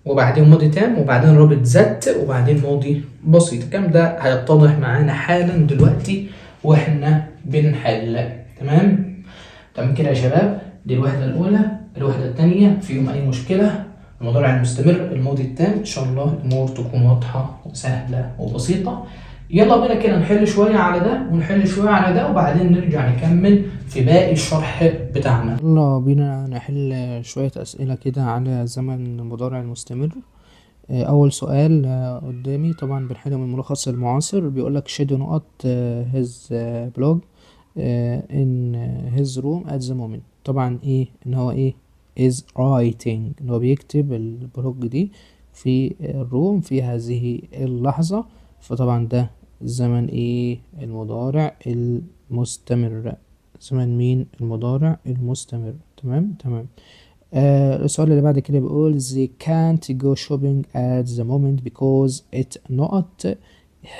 وبعدين ماضي تام، وبعدين رابط ذات، وبعدين ماضي بسيط. الكلام ده هيتضح معانا حالا دلوقتي واحنا بنحل. تمام كده يا شباب. دي الوحدة الأولى. الوحدة الثانية فيهم أي مشكلة؟ المضارع المستمر، الماضي التام. إن شاء الله الأمور تكون واضحة وسهلة وبسيطة. يلا بينا كده نحل شوية على ده ونحل شوية على ده، وبعدين نرجع نكمل في باقي الشرح بتاعنا. يلا بينا نحل شوية أسئلة كده على زمن المضارع المستمر. أول سؤال قدامي طبعا بنحله من الملخص المعاصر. بيقولك شادو نقط his blog in his room at the moment. طبعا ايه ان هو ايه is writing، ان هو بيكتب البلوج دي في الروم في هذه اللحظة. فطبعا ده زمن ايه؟ المضارع المستمر. زمن مين؟ المضارع المستمر. تمام. السؤال اللي بعد كده بيقول they can't go shopping at the moment because it not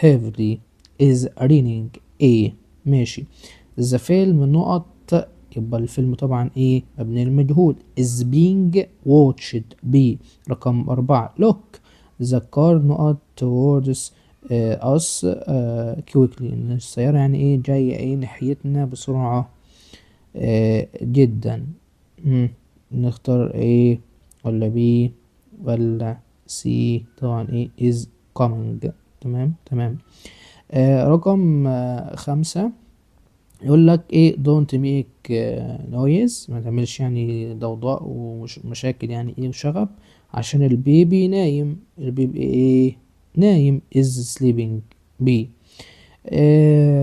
heavily is raining. ايه ماشي. the فيلم نقط، يبقى الفيلم طبعا ايه؟ مبني المجهول. is being watched be. رقم 4 look the car نقط towards us quickly. إن السيارة يعني ايه؟ جاية ايه؟ ناحيتنا بسرعة جدا. نختار ايه؟ ولا بي ولا سي؟ طبعا ايه is coming. تمام. رقم 5 يقول لك ايه don't make noise، ما تعملش يعني ضوضاء ومشاكل يعني ايه وشغب، عشان البيبي نايم. البيبي ايه؟ نايم is sleeping بي.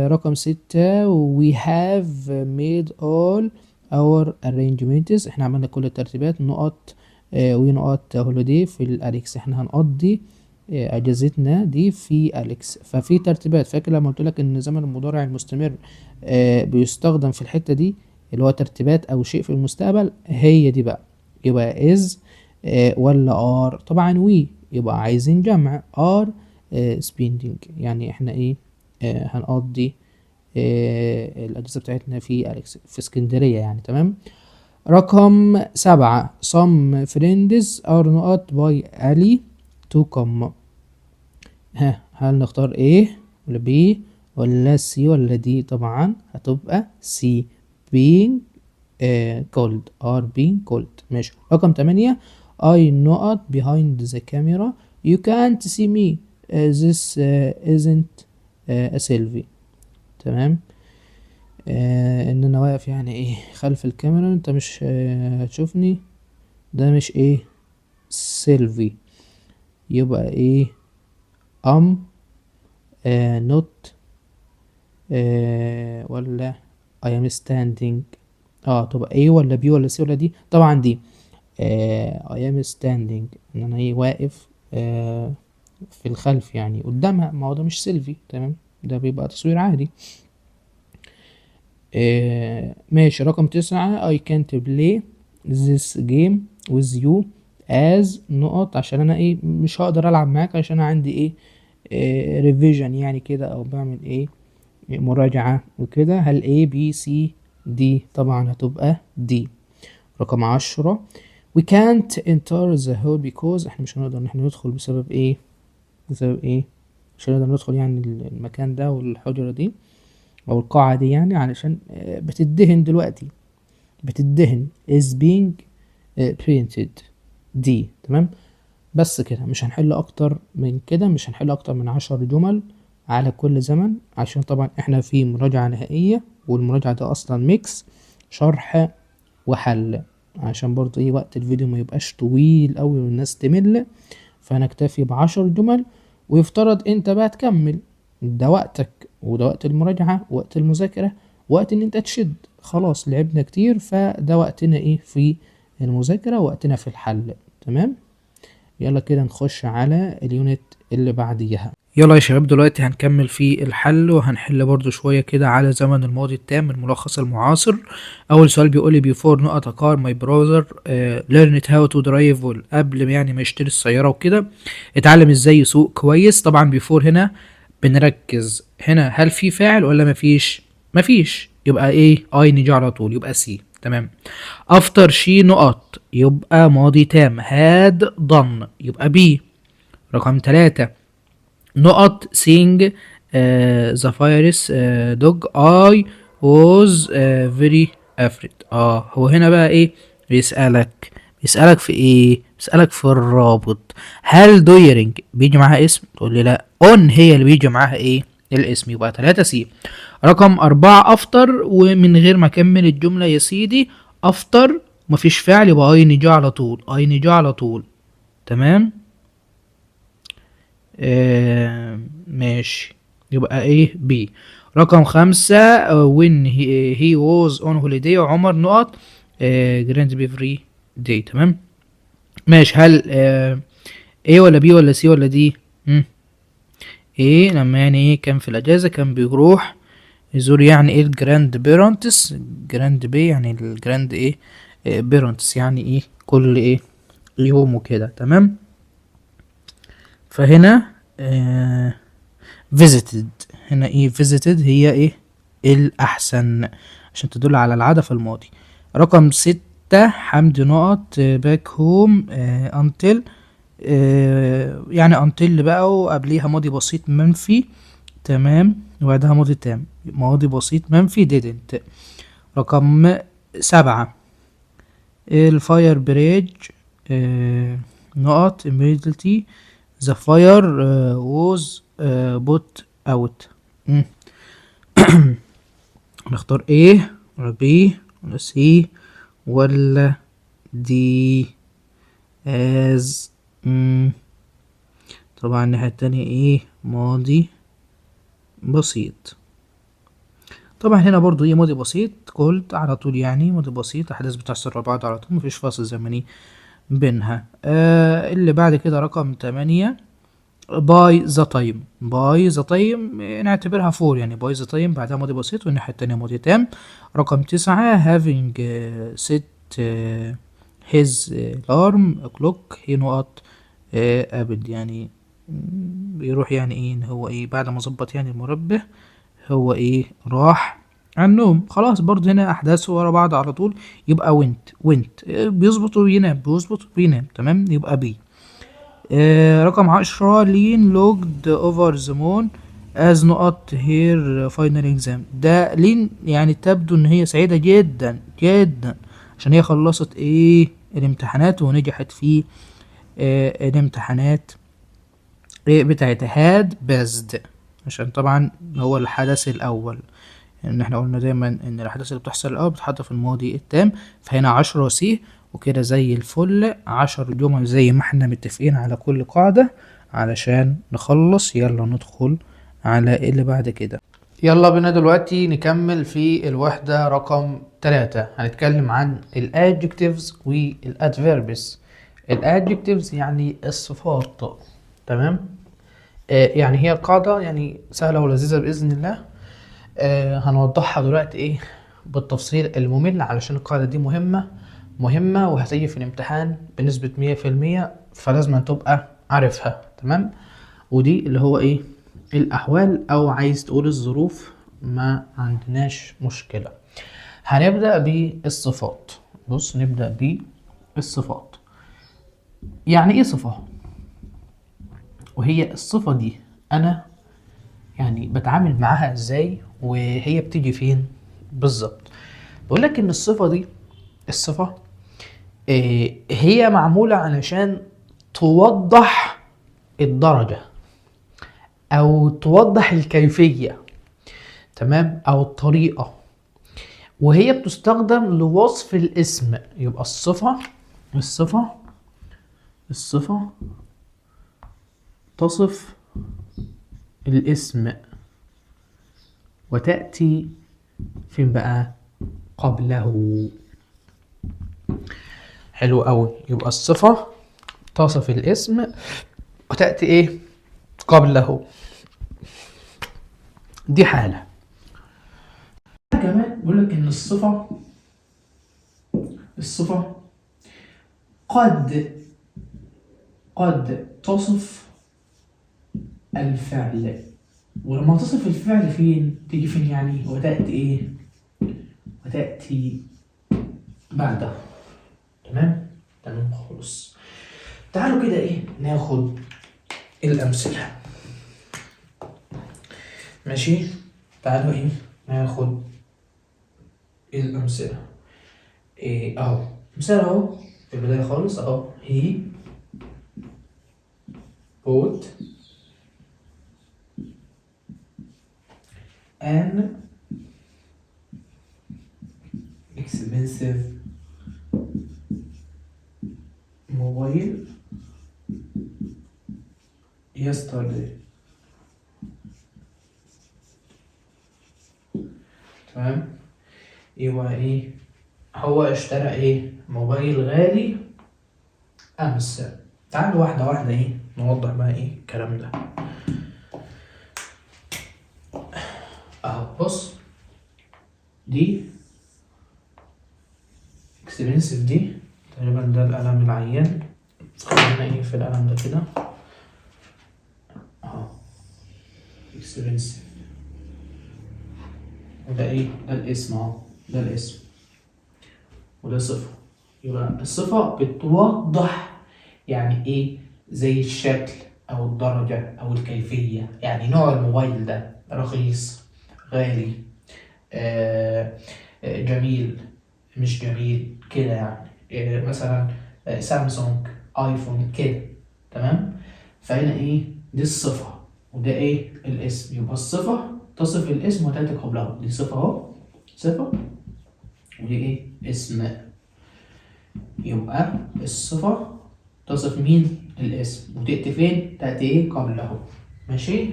رقم 6 we have made all our arrangements، احنا عملنا كل الترتيبات. نقط ونقط هوليدي في الاليكس، احنا هنقضي اجازتنا دي في اليكس. ففي ترتيبات. فاكر لما قلت لك ان زمن المضارع المستمر بيستخدم في الحتة دي اللي هو ترتيبات او شيء في المستقبل؟ هي دي بقى. يبقى is ولا are؟ طبعا we، يبقى عايزين جمع are spending، يعني احنا ايه هنقضي الأجازة بتاعتنا في أليكس في اسكندرية يعني. تمام. رقم 7 some friends are not by Ali to come. هل نختار ايه ولا بي ولا سي ولا دي؟ طبعا هتبقى سي being called are being called. ماشي. رقم 8 I not behind the camera you can't see me this isn't a selfie. تمام. ان انا واقف يعني ايه خلف الكاميرا، انت مش هتشوفني، ده مش ايه سيلفي. يبقى ايه not ولا I am standing. تبقى A ولا B ولا C ولا D؟ طبعا دي. I am standing ان انا ايه واقف في الخلف يعني قدامها. ما هو ده مش سيلفي، تمام، ده بيبقى تصوير عادي. ماشي. رقم 9 I can't play this game with you as نقط، عشان انا ايه مش هقدر العب معاك عشان انا عندي ايه ريفيجن يعني كده، او بعمل ايه مراجعة وكده. هل A B C D؟ طبعا هتبقى D. رقم 10 we can't enter the hall because احنا مش هنقدر ان احنا ندخل بسبب ايه مش هنقدر ندخل يعني المكان ده والحجرة دي او القاعة دي يعني، علشان بتدهن دلوقتي، بتدهن is being painted دي. تمام. بس كده مش هنحل اكتر من كده، مش هنحل اكتر من 10 جمل على كل زمن، عشان طبعا احنا في مراجعة نهائية، والمراجعة ده اصلا ميكس شرح وحل، عشان برضه ايه وقت الفيديو ما يبقاش طويل قوي والناس تمل. فهنكتفي ب10 جمل، ويفترض انت بقى تكمل. ده وقتك، وده وقت المراجعة، وقت المذاكرة، وقت ان انت تشد. خلاص لعبنا كتير، فده وقتنا ايه في المذاكرة، وقتنا في الحل. تمام. يلا كده نخش على اليونت اللي بعديها. يلا يا شباب، دلوقتي هنكمل في الحل، وهنحل برضو شوية كده على زمن الماضي التام من الملخص المعاصر. أول سؤال بيقول لي before نقط a car my brother learned how to drive well. قبل يعني ما يشتري السيارة وكده اتعلم ازاي يسوق كويس. طبعا before هنا بنركز هنا هل في فاعل ولا مفيش؟ مفيش، يبقى ايه اي نيجي على طول، يبقى سي. تمام. after she نقط يبقى ماضي تام. had done يبقى بي. رقم 3 نقط seeing the virus dog I was very afraid. هو هنا بقى ايه بيسألك في ايه؟ بيسألك في الرابط. هل during بيجي معاها اسم؟ تقول لي لا، on هي اللي بيجي معاها ايه الاسم، يبقى 3 سي. رقم 4 after، ومن غير ما اكمل الجملة يا سيدي after مفيش فعل، يبقى اي نيجي على طول، اي نيجي على طول. تمام. ماشي، يبقى ايه بي. رقم 5 when he was on holiday عمر نقط grand prix day. تمام. ماشي. هل ايه ولا بي ولا سي ولا دي؟ ايه لما يعني ايه كان في الاجازة كان بيروح يزور يعني ايه الجراند بيرونتس. جراند بي يعني الجراند ايه بيرونتس يعني ايه كل ايه يوم وكده. تمام. فهنا visited، هنا ايه visited هي ايه الأحسن عشان تدل على العادة في الماضي. رقم 6 حمد نقط back home until يعني until بقى وقبليها ماضي بسيط منفي. تمام. وبعدها ماضي تام، ماضي بسيط منفي didn't. رقم 7 الفاير بريج نقط immediately the fire was put out. نختار ايه ولا بي ولا سي ولا دي as طبعا الناحية التانية ايه ماضي بسيط. طبعا هنا برضو ايه ماضي بسيط قلت على طول، يعني ماضي بسيط احداث بتحصل ورا بعض على طول، مفيش فاصل زمني بينها. اللي بعد كده رقم 8 باي ذا تايم. باي ذا تايم نعتبرها فور، يعني باي ذا تايم بعدها ماضي بسيط والناحية التانية ماضي تام. رقم 9 having set his alarm clock هي نقط قبل، يعني بيروح يعني ايه ان هو ايه بعد ما ظبط يعني المنبه هو ايه راح عن النوم. خلاص برضه هنا احداثه ورا بعض على طول، يبقى went بيظبط وينام، بيظبط وينام. تمام. يبقى بي. رقم 10 لين لوجد اوفر ذا مون از نقط هير فاينل اكزام. ده لين يعني تبدو ان هي سعيدة جدا جدا عشان هي خلصت ايه الامتحانات ونجحت في الامتحانات بتاعتها. هاد بازد عشان طبعا هو الحدث الاول، ان احنا قلنا دايما ان الاحداث اللي بتحصل الاول بتتحط في الماضي التام. فهنا 10 سي وكده زي الفل. 10 جمل زي ما احنا متفقين على كل قاعدة علشان نخلص. يلا ندخل على اللي بعد كده. يلا بينا دلوقتي نكمل في الوحدة رقم 3. هنتكلم عن الادجectives والادفيربس. الادجectives يعني الصفات، تمام. يعني هي قاعدة يعني سهلة ولذيذة بإذن الله. هنوضحها دلوقتي ايه بالتفصيل الممل، علشان القاعدة دي مهمة وهتيجي في الامتحان بنسبة 100%، فلازم تبقى عارفها، تمام. ودي اللي هو ايه الأحوال، أو عايز تقول الظروف، ما عندناش مشكلة. هنبدأ بالصفات. بص، نبدأ بالصفات. يعني ايه صفة؟ وهي الصفة دي أنا يعني بتعامل معاها ازاي، وهي بتيجي فين بالظبط؟ بقول لك ان الصفة هي معمولة علشان توضح الدرجة او توضح الكيفية، تمام، او الطريقة، وهي بتستخدم لوصف الاسم. يبقى الصفة الصفة تصف الاسم وتأتي فين بقى؟ قبله. حلو قوي. يبقى الصفة تصف الاسم وتأتي ايه قبله. دي حالة. كمان بيقول لك ان الصفة قد تصف الفعل. ولما تصف الفعل تيجي فين يعني؟ وتأتي ايه؟ وتأتي بعده. تمام خالص. تعالوا كده ايه ناخد الأمثلة. ماشي، تعالوا ايه ناخد الأمثلة. إيه اهو مثال اهو في البداية خالص اهو. he bought an expensive mobile yesterday. تمام. يبقى ايه؟ هو اشترى ايه؟ موبايل غالي امس. تعالوا واحدة واحدة ايه نوضح بقى ايه الكلام ده. اهو بص، دي اكسبنسيف، دي تقريبا ده القلم العيان. خلينا ايه في القلم ده كده اهو، اكسبنسيف. وده ايه؟ ده الاسم اهو، ده الاسم وده صفة. يبقى الصفة بتوضح يعني ايه، زي الشكل او الدرجة او الكيفية. يعني نوع الموبايل ده رخيص، غالي، جميل، مش جميل كده يعني. مثلا سامسونج، ايفون كده، تمام. فهنا ايه؟ دي الصفة وده ايه؟ الاسم. يبقى الصفة تصف الاسم وتأتي قبله. دي صفة اهو، صفة، ودي ايه؟ اسم. يبقى الصفة تصف مين؟ الاسم، وتأتي فين؟ تأتي ايه؟ قبله. ماشي.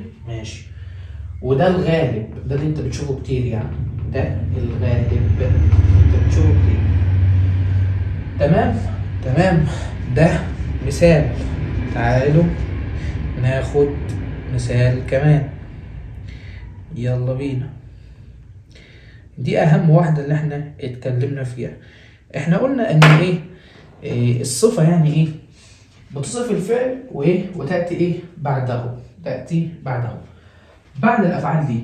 وده الغالب، ده اللي انت بتشوفه كتير يعني، ده الغالب انت بتشوفه كتير. تمام. ده مثال. تعالوا ناخد مثال كمان. يلا بينا. دي اهم واحدة اللي احنا اتكلمنا فيها. احنا قلنا ان إيه الصفة يعني ايه؟ بتصف الفعل وايه وتأتي ايه بعده. بعد الافعال دي،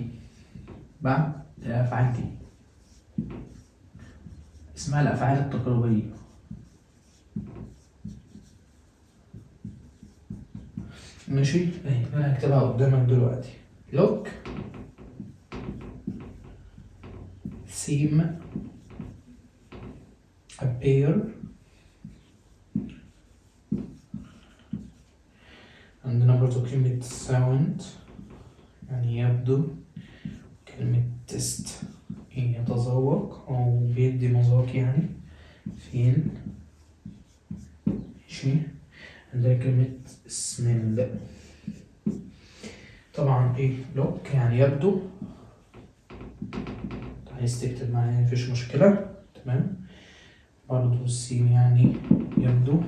اسمها الافعال التقريبية. ماشي اهي، انا هكتبها قدامك دلوقتي. look, seem, appear. عندنا برضو كلمة sound يعني يبدو. كلمة test يعني يتذوق أو بيدي مذاق يعني. فين؟ ماشي. عندنا كلمة smell. طبعا look يعني يبدو، عايز تكتب معايا مفيش مشكلة. تمام. برضو السين يعني يبدو.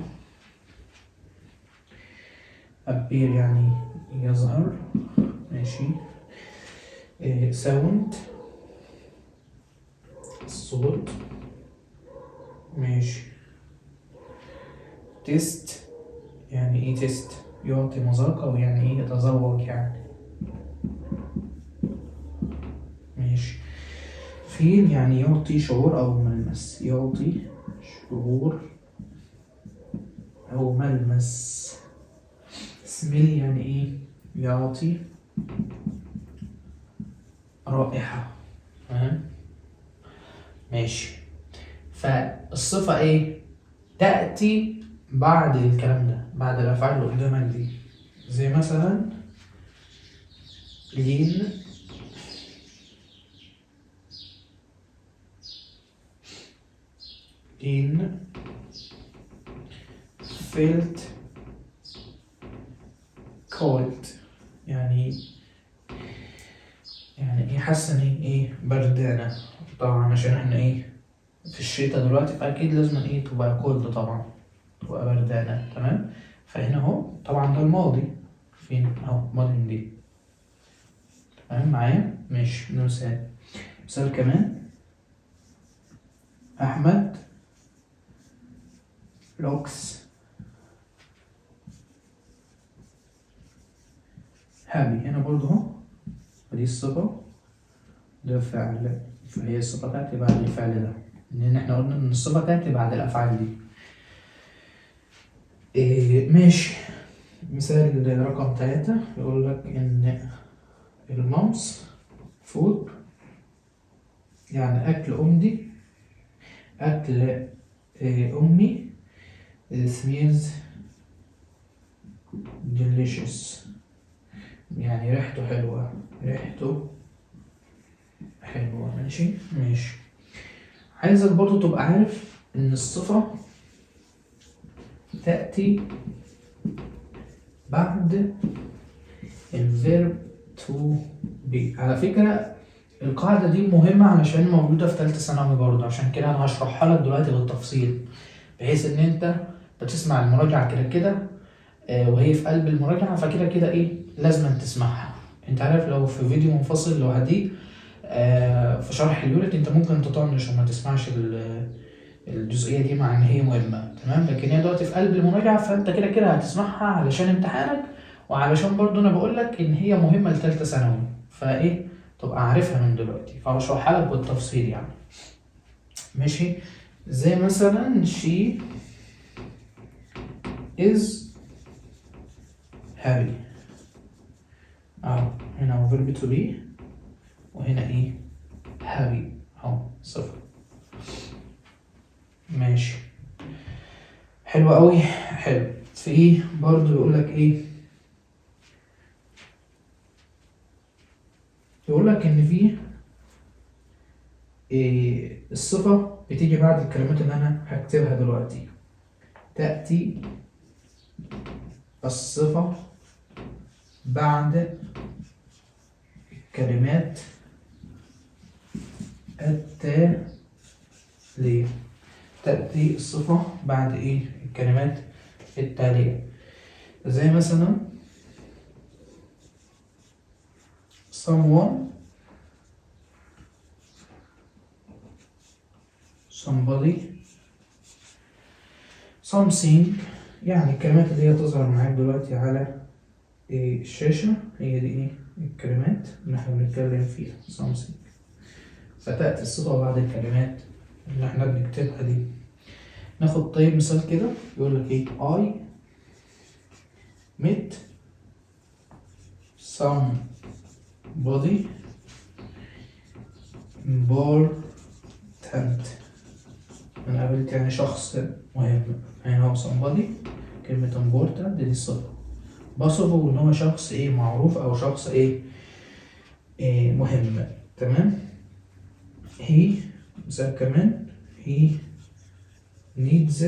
appear يعني يظهر. ماشي. sound الصوت. ماشي. تيست يعني ايه تيست؟ يعطي مذاق او يعني ايه يتذوق يعني. ماشي. فيل يعني يعطي شعور او ملمس، يعطي شعور او ملمس. سميل يعني ايه؟ يعطي رائحة. تمام. ماشي. فالصفة ايه؟ تأتي بعد الكلام ده، بعد الأفعال اللي قدامك دي، زي مثلا لين، لين felt cold يعني ايه؟ حاسة ان هي ايه؟ بردانة. طبعا عشان احنا ايه؟ في الشتاء دلوقتي، فأكيد لازم ايه؟ تبقى كولد طبعا، تبقى بردانة. تمام. فهنا اهو طبعا ده الماضي، فين اهو ماضي دي. تمام معايا؟ ماشي. مثال، مثال كمان. أحمد looks happy. هنا برضه اهو دي الصفة، ده فعل، فهي الصفة تأتي بعد الفعل ده، لأن احنا قلنا إن الصفة تأتي بعد الأفعال دي. إيه ماشي. مثال رقم 3 يقول لك إن الممس فود يعني أكل أمي، أكل أمي smells delicious يعني ريحته حلوة، ريحته حلوة. ماشي. ماشي. عايزك برضو تبقى عارف إن الصفة تأتي بعد الفيرب تو بي. على فكرة القاعدة دي مهمة علشان موجودة في تالتة ثانوي برضه، عشان كده أنا هشرحها لك دلوقتي بالتفصيل، بحيث إن أنت بتسمع المراجعة كده كده وهي في قلب المراجعة، فكده كده إيه لازم تسمعها. أنت عارف لو في فيديو منفصل لوحديه في شرح اليونت أنت ممكن تطنش وما تسمعش الجزئية دي، مع إن هي مهمة. تمام. لكن هي دلوقتي في قلب المراجعة، فأنت كده كده هتسمعها علشان امتحانك، وعلشان برضه أنا بقول لك إن هي مهمة لتالتة ثانوي، فإيه تبقى عارفها من دلوقتي، فهشرحها لك بالتفصيل يعني. ماشي. زي مثلا she is happy. اهو هنا هو verb to be، وهنا ايه؟ happy اهو صفر. ماشي. حلو قوي. حلو. في ايه برضو يقول لك ايه؟ يقول لك ان في إيه الصفة بتيجي بعد الكلمات اللي انا هكتبها دلوقتي. تأتي الصفة بعد الكلمات التالية. تأتي الصفة بعد إيه؟ الكلمات التالية. زي مثلا someone، somebody، something. يعني الكلمات اللي هي تظهر معاك دلوقتي على الشاشة هي دي إيه؟ الكلمات اللي احنا بنتكلم فيها something. فتأتي الصفة بعد الكلمات اللي احنا بنكتبها دي. ناخد طيب مثال كده يقول لك إيه؟ I met somebody important. أنا قابلت يعني شخص مهم. هنا هو somebody، كلمة important دي الصفة، بصفه إن هو شخص إيه معروف أو شخص إيه مهم. تمام. he مثال كمان he needs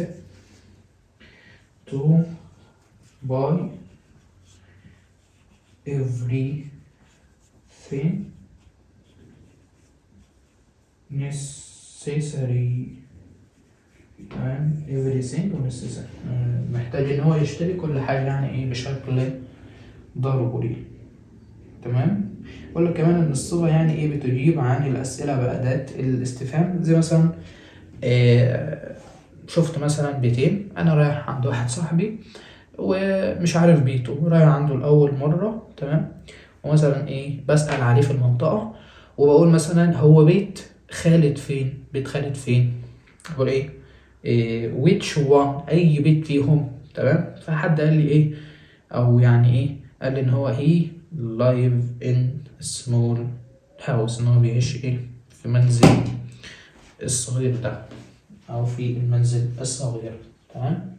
to buy everything necessary. تمام، everything necessary، محتاج ان هو يشتري كل حاجة يعني ايه بشكل ضروري. تمام. بقول لك كمان ان الصفة يعني ايه بتجيب عن الاسئلة بأداة الاستفهام. زي مثلا شفت مثلا بيتين، انا رايح عند واحد صاحبي ومش عارف بيته، رايح عنده لأول مرة. تمام. ومثلا ايه بسأل عليه في المنطقة، وبقول مثلا هو بيت خالد فين، بيت خالد فين، بقول ايه which one، اي بيت فيهم. تمام. فحد قال لي ايه، او يعني ايه، قال لي ان هو he live in a small house، ان هو بيعيش ايه في منزل الصغير ده، او في المنزل الصغير. تمام.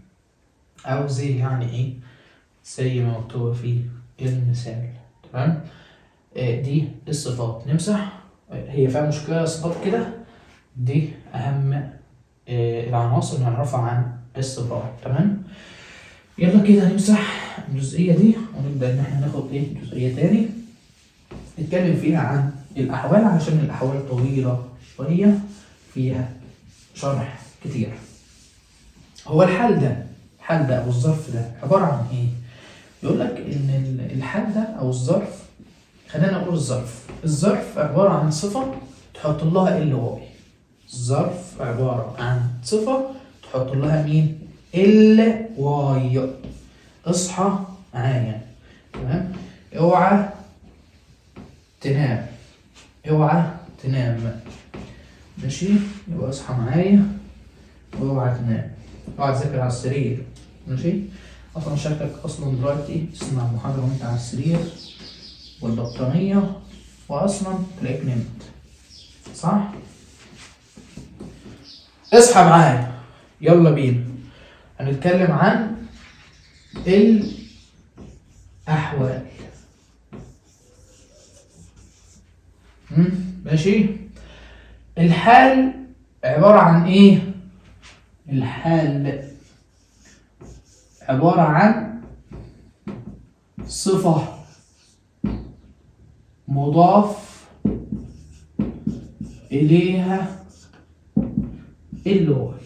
او زي يعني ايه، زي ما مكتوب في المثال. تمام. دي الصفات. نمسح. هي فيها مشكلة صفات كده، دي اهم العناصر اللي هنعرفها عن الصفات. تمام. يلا كده نمسح الجزئية دي ونبدأ ان احنا ناخد ايه جزئية تاني نتكلم فيها عن الاحوال، عشان الاحوال طويلة شوية فيها شرح كتير. هو الحال ده او الظرف ده عبارة عن ايه؟ يقول لك ان الحال ده او الظرف، خلينا نقول الظرف عبارة عن صفة تحط لها ال واي. الظرف عبارة عن صفة تحط لها مين؟ ال واي. اصحى معايا. تمام. اوعى تنام، اوعى تنام. ماشي، يبقى اصحى معايا واوعى تنام، اوعى تذاكر على السرير. ماشي. اصلا شكلك اصلا دلوقتي تسمع محاضرة وانت على السرير والبطانية، واصلا تلاقيك نمت، صح؟ اصحى معايا، يلا بينا. هنتكلم عن الأحوال. ماشي. الحال عبارة عن ايه؟ الحال عبارة عن صفة مضاف إليها اللغة.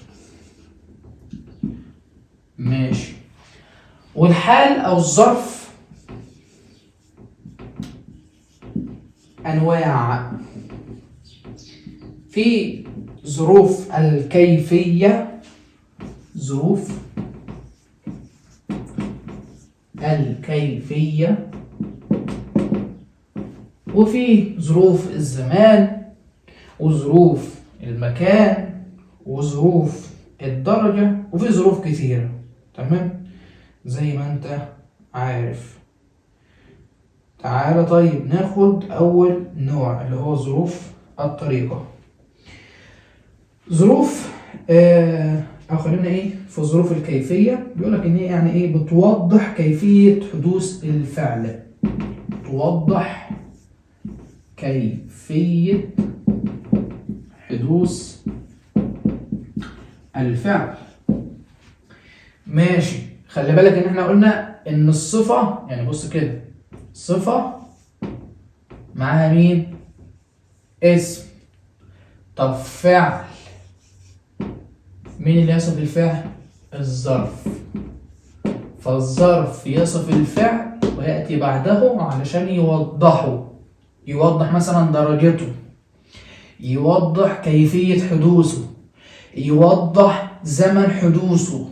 ماشي. والحال أو الظرف أنواع. في ظروف الكيفية، ظروف الكيفية، وفي ظروف الزمان، وظروف المكان، وظروف الدرجة، وفي ظروف كثيرة. تمام، زي ما انت عارف. تعالى طيب ناخد أول نوع اللي هو ظروف الطريقة. ظروف أو خلينا إيه في ظروف الكيفية. بيقولك إن هي يعني إيه بتوضح كيفية حدوث الفعل. توضح كيفية حدوث الفعل. ماشي. خلي بالك إن إحنا قلنا إن الصفة، يعني بص كده، صفة معاها مين؟ اسم. طب فعل، مين اللي يصف الفعل؟ الظرف. فالظرف يصف الفعل ويأتي بعده علشان يوضحه. يوضح مثلا درجته، يوضح كيفية حدوثه، يوضح زمن حدوثه،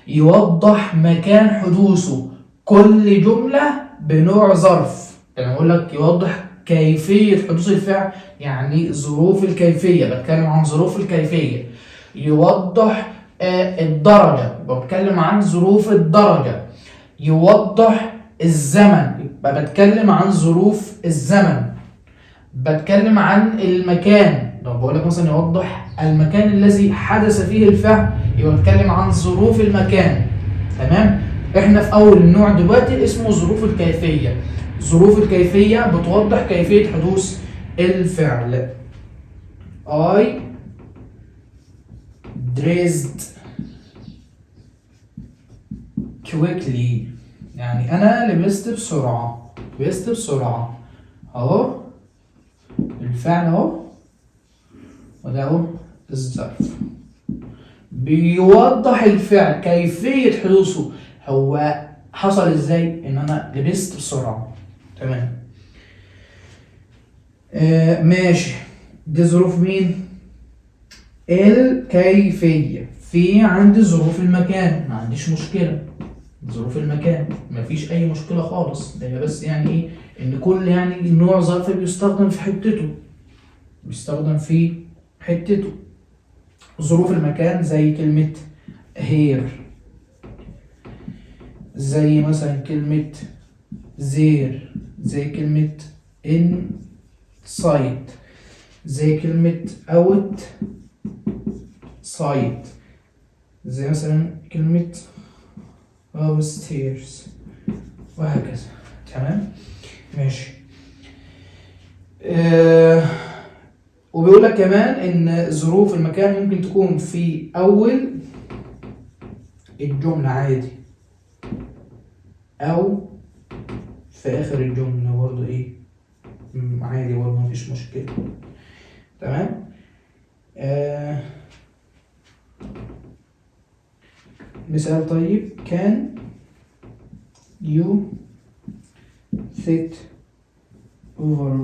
يوضح مكان حدوثه. كل جملة بنوع ظرف. يعني أقول لك يوضح كيفية حدوث الفعل، يعني ظروف الكيفية، بتكلم عن ظروف الكيفية. يوضح الدرجة، بتكلم عن ظروف الدرجة. يوضح الزمن، يبقى بتكلم عن ظروف الزمن. بتكلم عن المكان، لو بقول لك مثلا يوضح المكان الذي حدث فيه الفعل، يبقى بتكلم عن ظروف المكان. تمام. احنا في اول النوع دلوقتي اسمه ظروف الكيفية. ظروف الكيفية بتوضح كيفية حدوث الفعل. I dressed quickly، يعني انا لبست بسرعة. اهو الفعل اهو، وده اهو الظرف بيوضح الفعل كيفية حدوثه. هو حصل ازاي؟ ان انا لبست بسرعة. تمام. ماشي. دي ظروف مين؟ الكيفية. في عندي ظروف المكان، ما عنديش مشكلة. ظروف المكان مفيش اي مشكلة خالص، ده بس يعني ايه، ان كل يعني نوع ظرف بيستخدم في حتته، بيستخدم في حتته. ظروف المكان زي كلمة هير، زي مثلا كلمة زير، زي كلمة inside، زي كلمة out side، زي مثلا كلمة upstairs، وهكذا. تمام. ماشي. وبيقول لك كمان ان ظروف المكان ممكن تكون في اول الجملة عادي، او في اخر الجملة برضو ايه، عادي برضو مفيش مشكلة. تمام. مثال طيب، can you sit over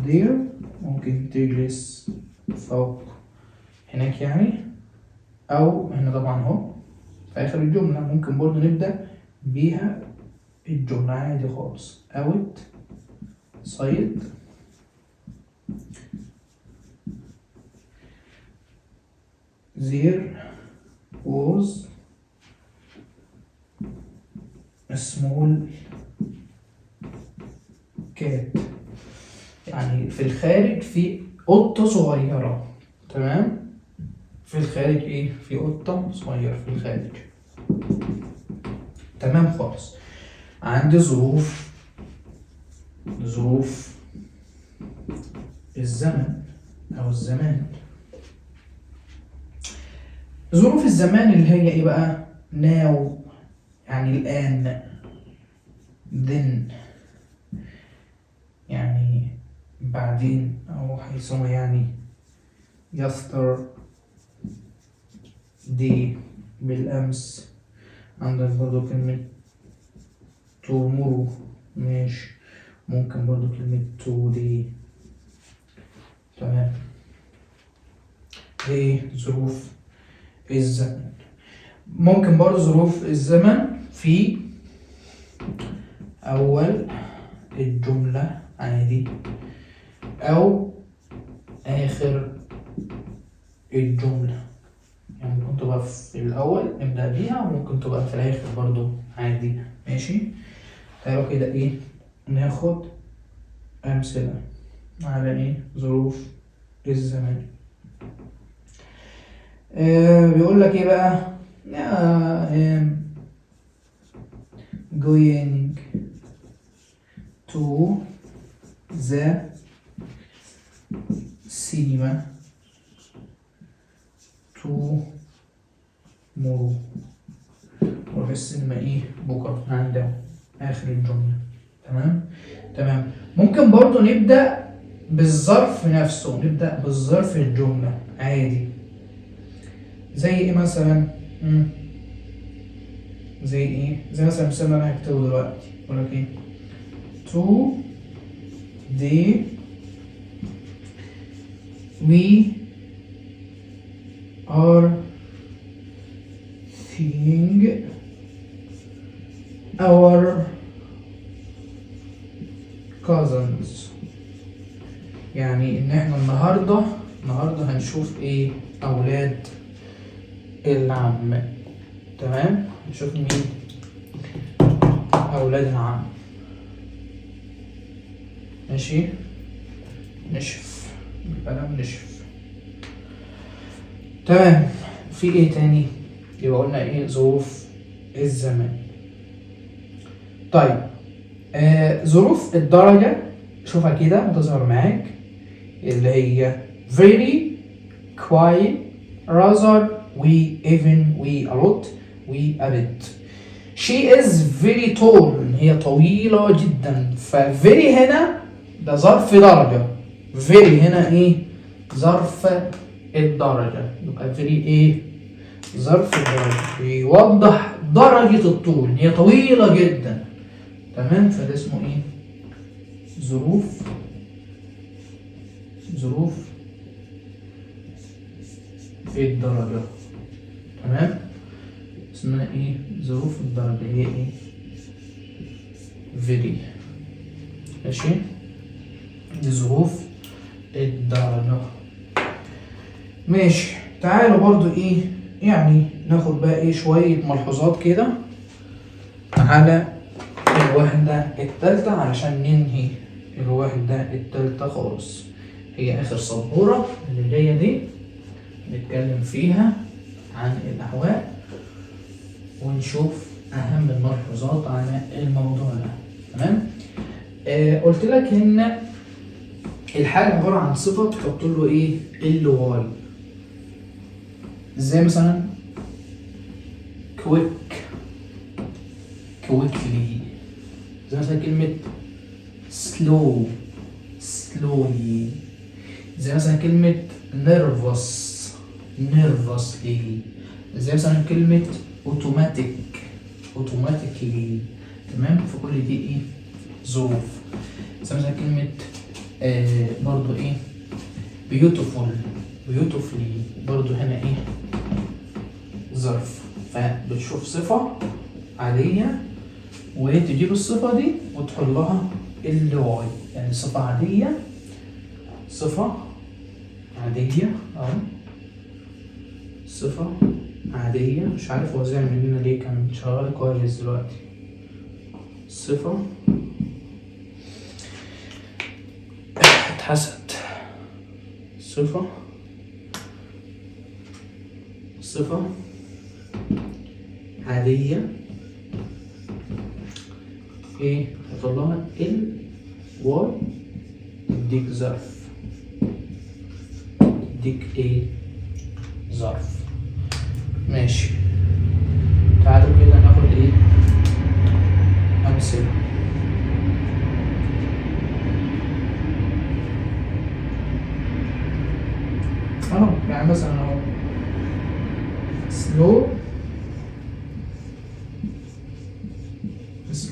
there، ممكن تجلس فوق هناك يعني، او هنا طبعا اهو في اخر الجملة ممكن برضو نبدأ بيها الجملة عادي خالص. out side there was a small cat، يعني في الخارج في قطة صغيرة. تمام. في الخارج ايه، في قطة صغيرة في الخارج. تمام خالص. عندي ظروف الزمن او الزمان. ظروف الزمان اللي هي ايه بقى؟ now يعني الآن، then يعني بعدين أو حيثما يعني yesterday بالأمس. عندك برضو كلمة tomorrow، ماشي، ممكن برضو كلمة today. تمام. دي ظروف الزمن. ممكن برضو ظروف الزمن في أول الجملة عادي، أو آخر الجملة، يعني ممكن تبقى في الأول نبدأ بيها، وممكن تبقى في الآخر برضو عادي. ماشي. تعالوا كده إيه ناخد أمثلة على إيه ظروف الزمن. بيقول لك إيه بقى؟ going to the cinema tomorrow، روح السينما ايه بكرة. عندنا آخر الجملة. تمام. ممكن برضو نبدأ بالظرف نفسه، نبدأ بالظرف الجملة عادي. زي ايه مثلا؟ زي ايه؟ زي مثلا المثال اللي انا هكتبه دلوقتي، يقول لك ايه؟ today we are seeing our cousins، يعني ان احنا النهارده هنشوف ايه؟ اولاد العم. تمام. نشوف مين؟ اولاد العم. ماشي. نشف بالقلم، نشف. تمام. في ايه تاني؟ يبقى قلنا ايه ظروف الزمان. طيب ظروف الدرجة شوفها كده هتظهر معاك، اللي هي very, quite, rather, we, even, we, a lot, we, a bit. She is very tall، هي طويلة جدا. ف very هنا ده ظرف درجة. very هنا ايه؟ ظرف الدرجة. يبقى very ايه؟ ظرف الدرجة بيوضح درجة الطول، هي طويلة جدا. تمام، فده اسمه ايه؟ ظروف الدرجة. تمام، اسمها ايه؟ ظروف الدرجة. هي ايه؟ very. ماشي، دي ظروف الدرجة. ماشي، تعالوا برضو ايه يعني ناخد بقى ايه شوية ملحوظات كده على الوحدة التالتة علشان ننهي الوحدة التالتة خالص. هي آخر سبورة اللي هي دي نتكلم فيها عن الأحواء ونشوف أهم الملحوظات على الموضوع ده. تمام؟ قلت لك إن الحاجة عبارة عن صفة تحط له إيه؟ ال واي. زي مثلا كويكلي، زي مثلا كلمة slowly، زي مثلا كلمة nervously، زي مثلا كلمة automatically. تمام، فكل دي ايه؟ ظروف. زي مثلا كلمة برضو ايه؟ beautifully برضو هنا ايه؟ ظرف. فبتشوف صفة عادية وتجيب الصفة دي وتحلها ال واي، يعني صفة عادية أو صفة عادية. مش عارف هو زعل مننا ليه، كان شغال كويس دلوقتي. صفة اتحسد. صفة عادية ايه؟ هطلعها ال واي يديك ظرف، يديك ايه؟ ظرف. ماشي، تعالوا كده ناخد ايه؟ أمثلة. يعني مثلا اهو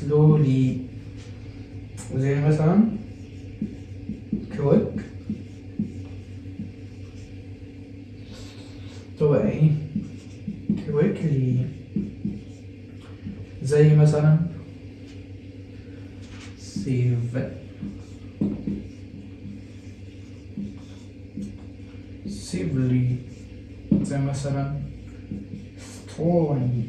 slowly، زي مثلا quick تبقى ايه؟ quickly. زي مثلا safely، زي مثلا strongly.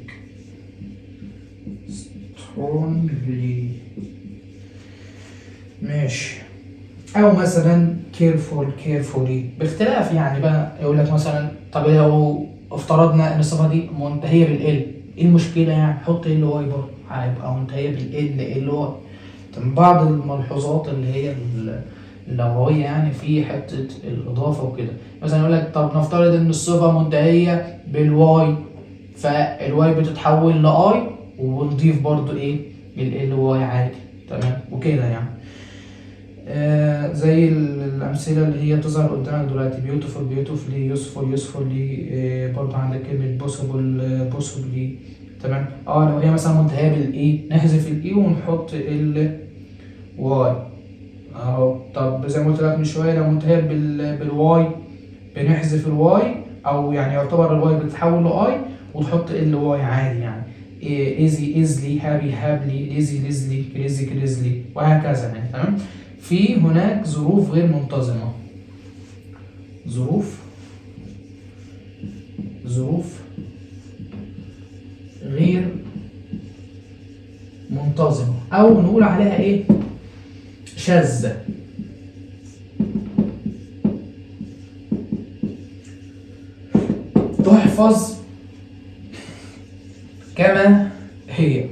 ماشي، او مثلا carefully باختلاف يعني بقى. يقول لك مثلا طب لو افترضنا ان الصفه دي منتهيه بالال، ايه المشكله يعني؟ حط ال واي برضه هيبقى منتهيه بالال واي. طب بعض الملحوظات اللي هي اللغويه يعني في حته الاضافه وكده، مثلا يقول لك طب نفترض ان الصفه منتهيه بالواي، فالواي بتتحول لاي ونضيف برضه ايه؟ ال واي عادي. تمام، وكده يعني. زي الأمثلة اللي هي تظهر قدامك دلوقتي beautifully usefully. برضه عندك كلمة possibly. تمام، لو هي مثلا منتهية بالإي نحذف الإي ونحط الواي أهو. طب زي ما قلت لك من شوية، لو منتهية بالواي بنحذف الواي، أو يعني يعتبر الواي بتتحول لآي وتحط الواي عادي يعني. easily happily lazy crazily وهكذا يعني. تمام، في هناك ظروف غير منتظمة. ظروف غير منتظمة، أو نقول عليها إيه؟ شاذة. تحفظ كما هي.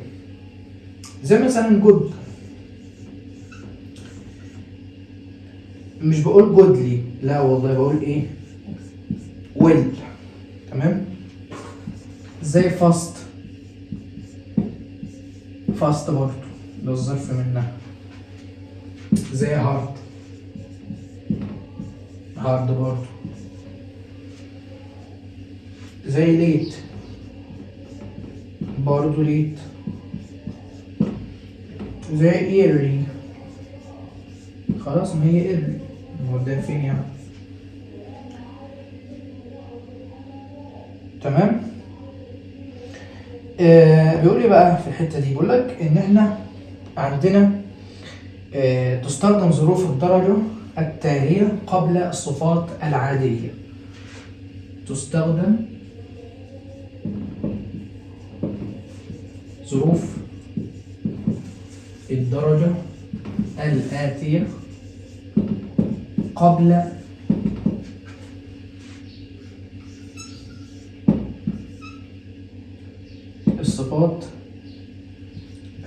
زي مثلا جود، مش بقول جودلي، لا والله بقول ايه؟ ويل. تمام، زي فاست برضه ده الظرف منها. زي هارد هارد برضو زي ليت برضو ليت، زي ايرلي. خلاص ما هي ايرلي ده فين يعني. تمام. بيقول لي بقى في الحته دي، بيقول لك ان احنا عندنا تستخدم ظروف الدرجه التاليه قبل الصفات العاديه. تستخدم ظروف الدرجة الآتية قبل الصفات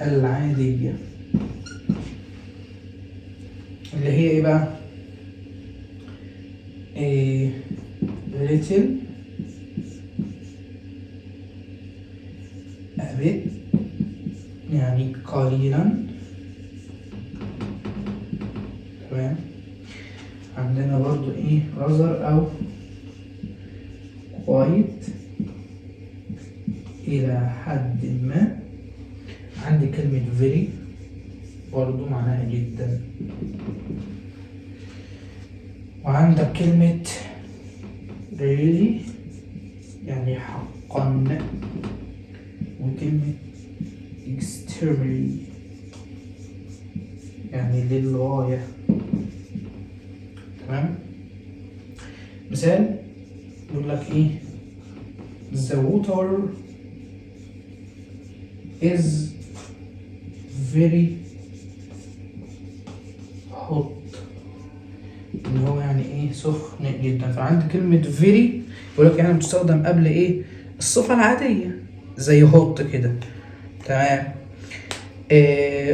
العادية، اللي هي ايه بقى؟ little، a bit يعني قليلا. تمام. عندنا برضو ايه rather او quite الى حد ما. عندي كلمة very برضو معناها جدا. وعندك كلمة really يعني حقا، وكلمة extremely يعني للغاية. تمام. مثال يقول لك ايه؟ the water is very hot، اللي هو يعني ايه؟ سخن جدا. فعندي كلمة very يقول لك يعني بتستخدم قبل ايه؟ الصفة العادية زي hot كده. تمام.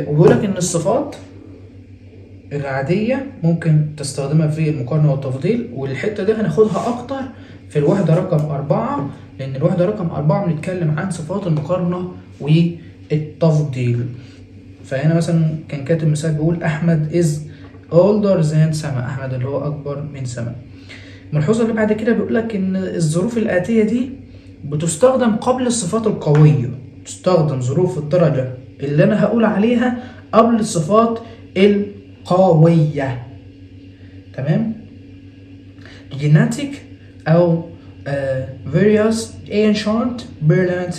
وبيقول لك ان الصفات العادية ممكن تستخدمها في المقارنة والتفضيل، والحتة دي هناخدها أكتر في الوحدة رقم 4، لأن الوحدة رقم 4 بنتكلم عن صفات المقارنة والتفضيل. فهنا مثلا كان كاتب مثال بيقول أحمد is older than سما، أحمد اللي هو أكبر من سما. الملحوظة اللي بعد كده بيقول لك إن الظروف الآتية دي بتستخدم قبل الصفات القوية. تستخدم ظروف الدرجة اللي أنا هقول عليها قبل الصفات القوية. تمام. genetic أو various ancient brilliant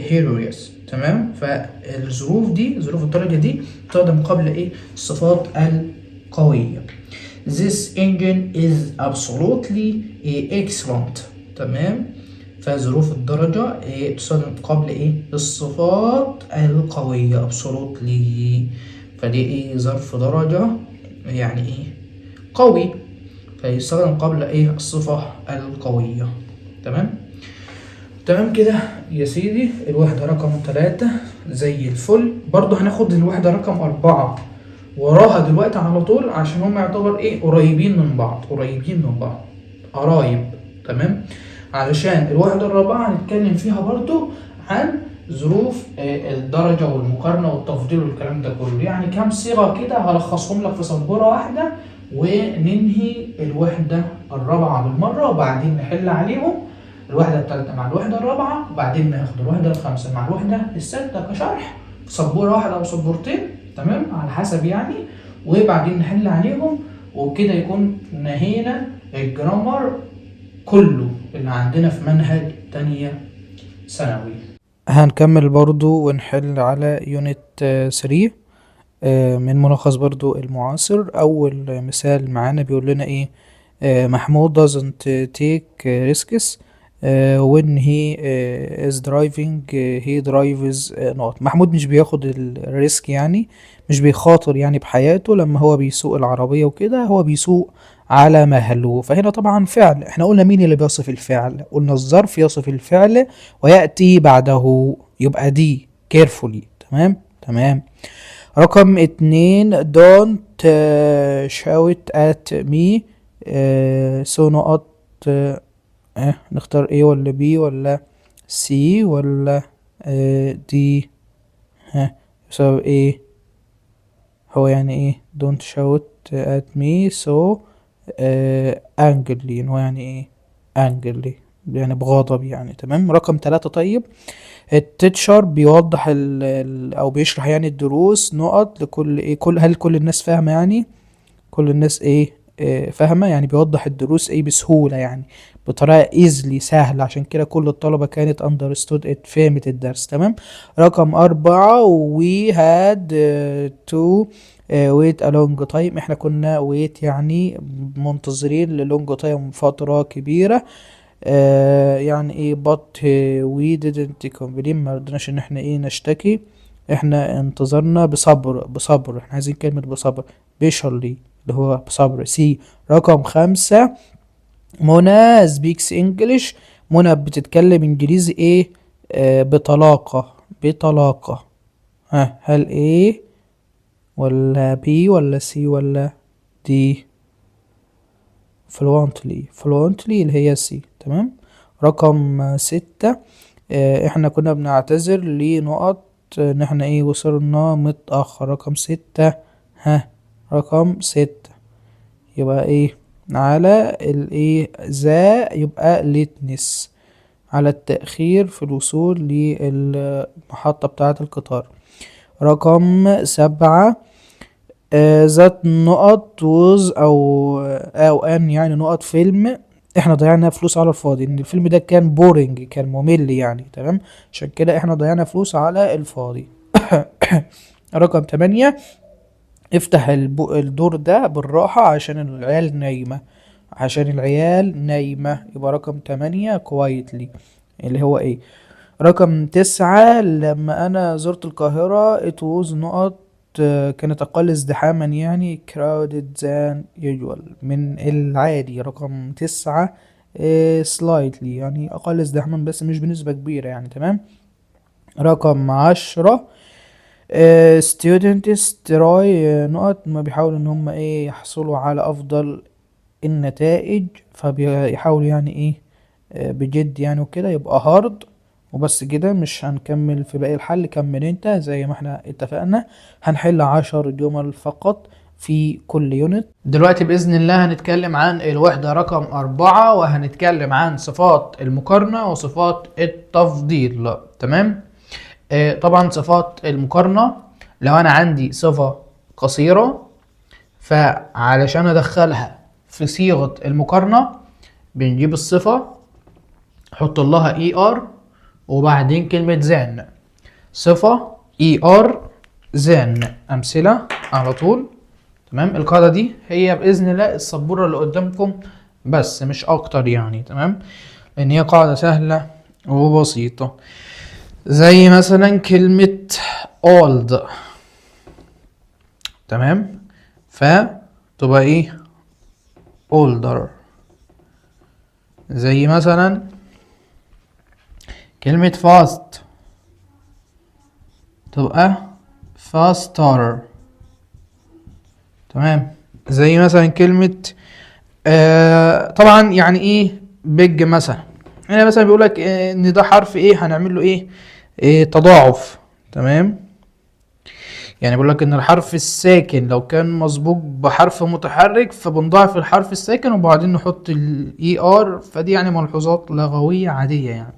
heroes. تمام. فالظروف دي، ظروف الدرجة دي تستخدم قبل ايه؟ الصفات القوية. This engine is absolutely excellent. تمام. فظروف الدرجة تستخدم قبل ايه؟ الصفات القوية absolutely. فدي ايه؟ ظرف درجة يعني ايه؟ قوي، فيستخدم قبل ايه؟ الصفة القوية. تمام. تمام كده يا سيدي. الوحدة رقم 3 زي الفل. برضو هناخد الوحدة رقم 4 وراها دلوقتي على طول، عشان هم يعتبر ايه؟ قريبين من بعض، قريبين من بعض، قرايب. تمام. علشان الوحدة الرابعة هنتكلم فيها برضو عن ظروف الدرجة والمقارنة والتفضيل والكلام ده كله. يعني كام صيغة كده هلخصهم لك في سبورة واحدة، وننهي الوحدة الرابعة بالمرة، وبعدين نحل عليهم الوحدة الثالثة مع الوحدة الرابعة، وبعدين ناخد الوحدة الخامسة مع الوحدة السادسة كشرح في سبورة واحدة أو سبورتين. تمام، على حسب يعني. وبعدين نحل عليهم، وبكده يكون نهينا الجرامر كله اللي عندنا في منهج تانية ثانوي. هنكمل برضو ونحل على يونت 3 من ملخص برضو المعاصر. أول مثال معانا بيقول لنا إيه؟ محمود doesn't take risks when he is driving. he drives not. محمود مش بياخد الريسك، يعني مش بيخاطر يعني بحياته لما هو بيسوق العربية وكده، هو بيسوق على مهله. فهنا طبعا فعل، احنا قلنا مين اللي بيصف الفعل؟ قلنا الظرف يصف الفعل ويأتي بعده، يبقى دي carefully. تمام. تمام. رقم 2 don't shout at me. so نقط نختار A ولا B ولا C ولا D؟ يساوي ايه؟ هو يعني ايه don't shout at me so انجرلي، ان هو يعني ايه انجرلي، يعني بغضب يعني. تمام. رقم 3. طيب التيتشر بيوضح او بيشرح يعني الدروس نقط لكل ايه، هل كل الناس فاهمة يعني؟ كل الناس ايه فاهمة يعني، بيوضح الدروس ايه بسهولة يعني، بطريقة easily سهلة، عشان كده كل الطلبة كانت understood it، فهمت الدرس. تمام. رقم 4. we had to wait a long time، احنا كنا wait يعني منتظرين ل long time، فترة كبيرة. يعني ايه but we didn't complain، ما رضناش ان احنا ايه نشتكي، احنا انتظرنا بصبر، احنا عايزين كلمة بصبر patiently، اللي هو بصبر. سي. رقم 5. منى speaks English، منى بتتكلم انجليزي ايه بطلاقة. ها، هل ايه ولا بي ولا سي ولا دي؟ fluently اللي هي سي. تمام. رقم 6. احنا كنا بنعتذر لنقط ان احنا ايه وصلنا متأخر. رقم 6. ها، رقم 6 يبقى ايه على الايه ذا، يبقى ليتنس، على التأخير في الوصول للمحطة بتاعة القطار. رقم 7. ذات نقط وز او ان يعني نقط فيلم احنا ضيعنا فلوس على الفاضي، ان الفيلم ده كان بورينج، كان ممل يعني. تمام. عشان كده احنا ضيعنا فلوس على الفاضي. رقم 8. افتح الدور ده بالراحة عشان العيال نايمة، يبقى رقم 8 كوايتلي، اللي هو ايه. رقم 9. لما انا زرت القاهرة it was نقط كانت اقل ازدحاما يعني crowded than usual، من العادي. رقم 9 slightly يعني اقل ازدحاما بس مش بنسبة كبيرة يعني. تمام. رقم 10. students try نقط ما بيحاولوا ان هم ايه يحصلوا على افضل النتائج، فبيحاولوا يعني ايه بجد يعني وكده، يبقى هارد. وبس كده، مش هنكمل في باقي الحل، كمل انت زي ما احنا اتفقنا. هنحل 10 جمل فقط في كل يونت. دلوقتي بإذن الله هنتكلم عن الوحدة رقم 4، وهنتكلم عن صفات المقارنة وصفات التفضيل. تمام. طبعا صفات المقارنة، لو انا عندي صفة قصيرة، فعلشان ادخلها في صيغة المقارنة بنجيب الصفة حط لها اي ار وبعدين كلمة زان. صفة اي ار زان، امثلة على طول. تمام. القاعدة دي هي بإذن الله السبورة اللي قدامكم بس مش اكتر يعني. تمام. لان هي قاعدة سهلة وبسيطة. زي مثلا كلمة old. تمام. فتبقى ايه older. زي مثلا كلمة fast تبقى faster. تمام. زي مثلا كلمة طبعا يعني ايه big مثلا، هنا مثلا بيقولك ان ده حرف ايه هنعمل له ايه تضاعف. تمام. يعني بيقولك ان الحرف الساكن لو كان مسبوق بحرف متحرك فبنضاعف الحرف الساكن وبعدين نحط الاي ار، فدي يعني ملحوظات لغوية عادية يعني،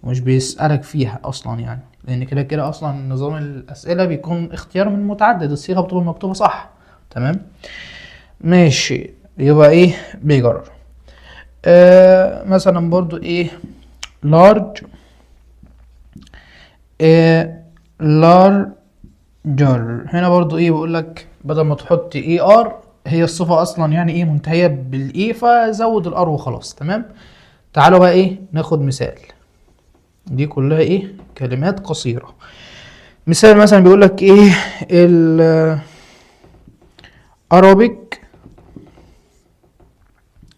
ومش بيسألك فيها اصلا يعني، لان كده كده اصلا نظام الاسئلة بيكون اختيار من متعدد، الصيغة بتبقى مكتوبة صح. تمام. ماشي. يبقى ايه بيجر. مثلا برضو ايه large larger. هنا برضو ايه بيقول لك بدل ما تحط اي ار، هي الصفة اصلا يعني ايه منتهية بالاي، فزود الار وخلاص. تمام. تعالوا بقى ايه ناخد مثال. دي كلها ايه كلمات قصيرة. مثال مثلا بيقول لك ايه ال Arabic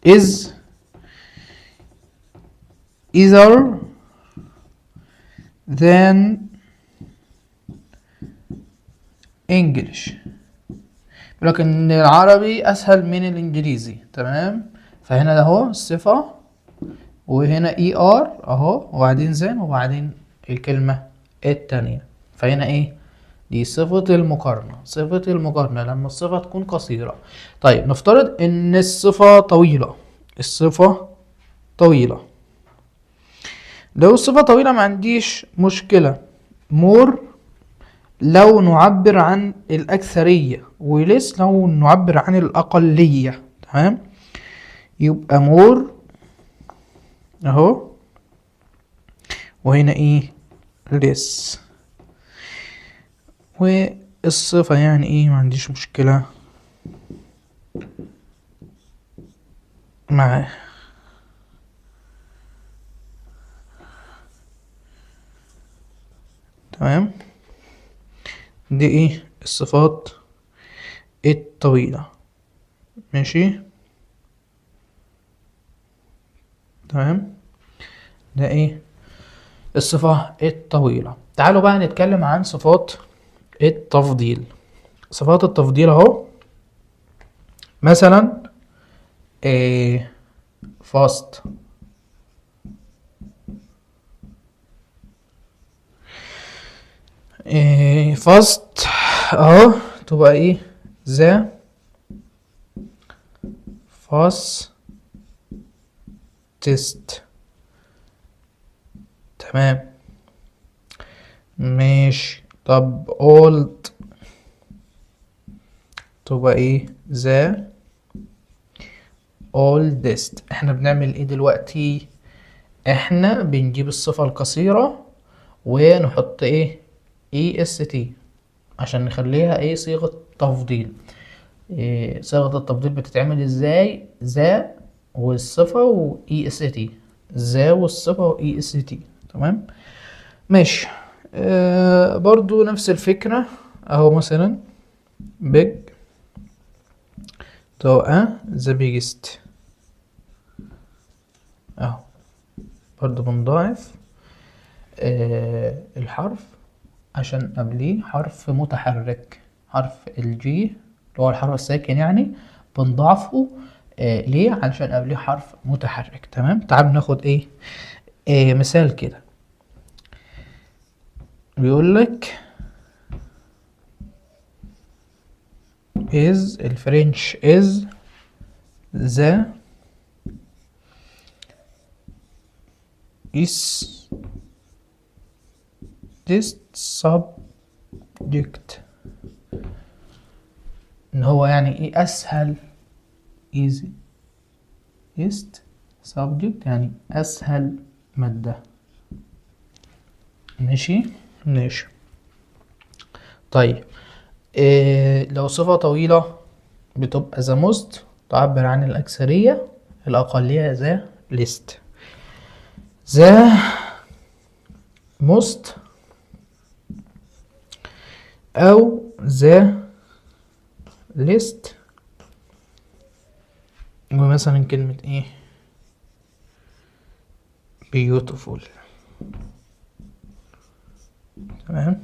is easier than English. بيقول لك ان العربي اسهل من الانجليزي. تمام. فهنا ده اهو الصفة، وهنا اي ار اهو، وبعدين زين، وبعدين الكلمة التانية. فهنا ايه دي صفة المقارنة. صفة المقارنة لما الصفة تكون قصيرة. طيب نفترض ان الصفة طويلة. الصفة طويلة. لو الصفة طويلة ما عنديش مشكلة. مور لو نعبر عن الأكثرية، وليس لو نعبر عن الأقلية. تمام. يبقى مور اهو، وهنا ايه ليس. والصفة يعني ايه ما عنديش مشكلة معاه. تمام. دي ايه الصفات الطويلة. ماشي. تمام. ده ايه الصفة الطويلة. تعالوا بقى نتكلم عن صفات التفضيل. صفات التفضيل اهو. مثلا إيه فاست. إيه فاست اهو تبقى ايه ذا فاستست. تمام. ماشي. طب old تبقى ايه ذا oldest. احنا بنعمل ايه دلوقتي؟ احنا بنجيب الصفة القصيرة ونحط ايه est عشان نخليها ايه صيغة تفضيل. إيه صيغة التفضيل بتتعمل ازاي؟ ذا والصفة و est. ذا والصفة و est. تمام. ماشي. برضو نفس الفكرة اهو. مثلا big تبقى the biggest اهو. برضو بنضاعف الحرف عشان قبليه حرف متحرك. حرف الجي اللي هو الحرف الساكن يعني بنضاعفه. ليه؟ علشان قبليه حرف متحرك. تمام. تعالوا ناخد ايه مثال كده. بيقول لك is الفرنش is the is this subject. ان هو يعني ايه اسهل easy ist subject يعني اسهل مادة. ماشي. ماشي. طيب لو صفة طويلة بتبقى the most تعبر عن الأكثرية. الأقلية the least. the most أو the least. ومثلا كلمة ايه beautiful. تمام.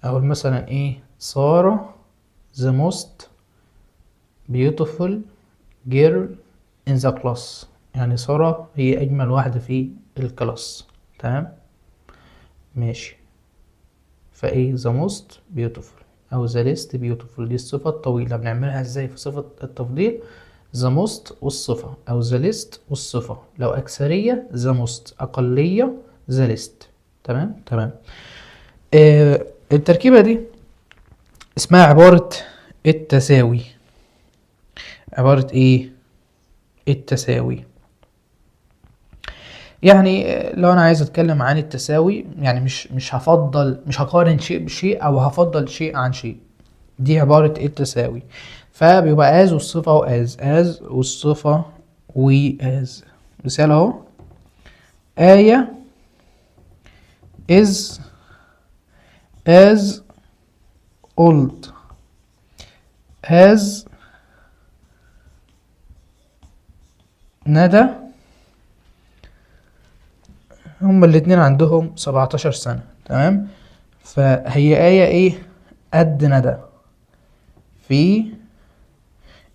أقول مثلا ايه سارة the most beautiful girl in the class. يعني سارة هي أجمل واحدة في الكلاس. تمام. ماشي. فايه the most beautiful أو the least beautiful. دي الصفة الطويلة بنعملها ازاي في صفة التفضيل؟ the most والصفة أو the least والصفة. لو أكثرية the most، أقلية the least. تمام. تمام. التركيبة دي اسمها عبارة التساوي. عبارة ايه التساوي. يعني لو انا عايز اتكلم عن التساوي يعني مش هقارن شيء بشيء او هفضل شيء عن شيء. دي عبارة التساوي. فبيبقى as والصفة as والصفة as. مثال اهو. آية is as old as ندى. هما الاتنين عندهم 17 سنة. تمام. فهي آية ايه قد ندى في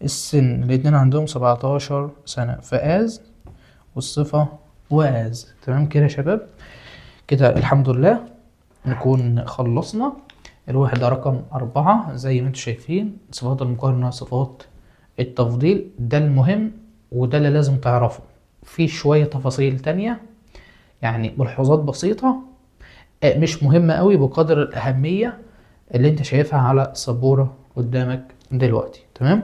السن. الاتنين عندهم 17 سنة. فاز والصفة واز. تمام كده يا شباب. كده الحمد لله نكون خلصنا الوحدة رقم 4. زي ما انتم شايفين صفات المقارنة، صفات التفضيل، ده المهم وده اللي لازم تعرفه. في شوية تفاصيل تانية يعني ملحوظات بسيطة مش مهمة قوي بقدر الأهمية اللي انت شايفها على السبورة قدامك دلوقتي. تمام،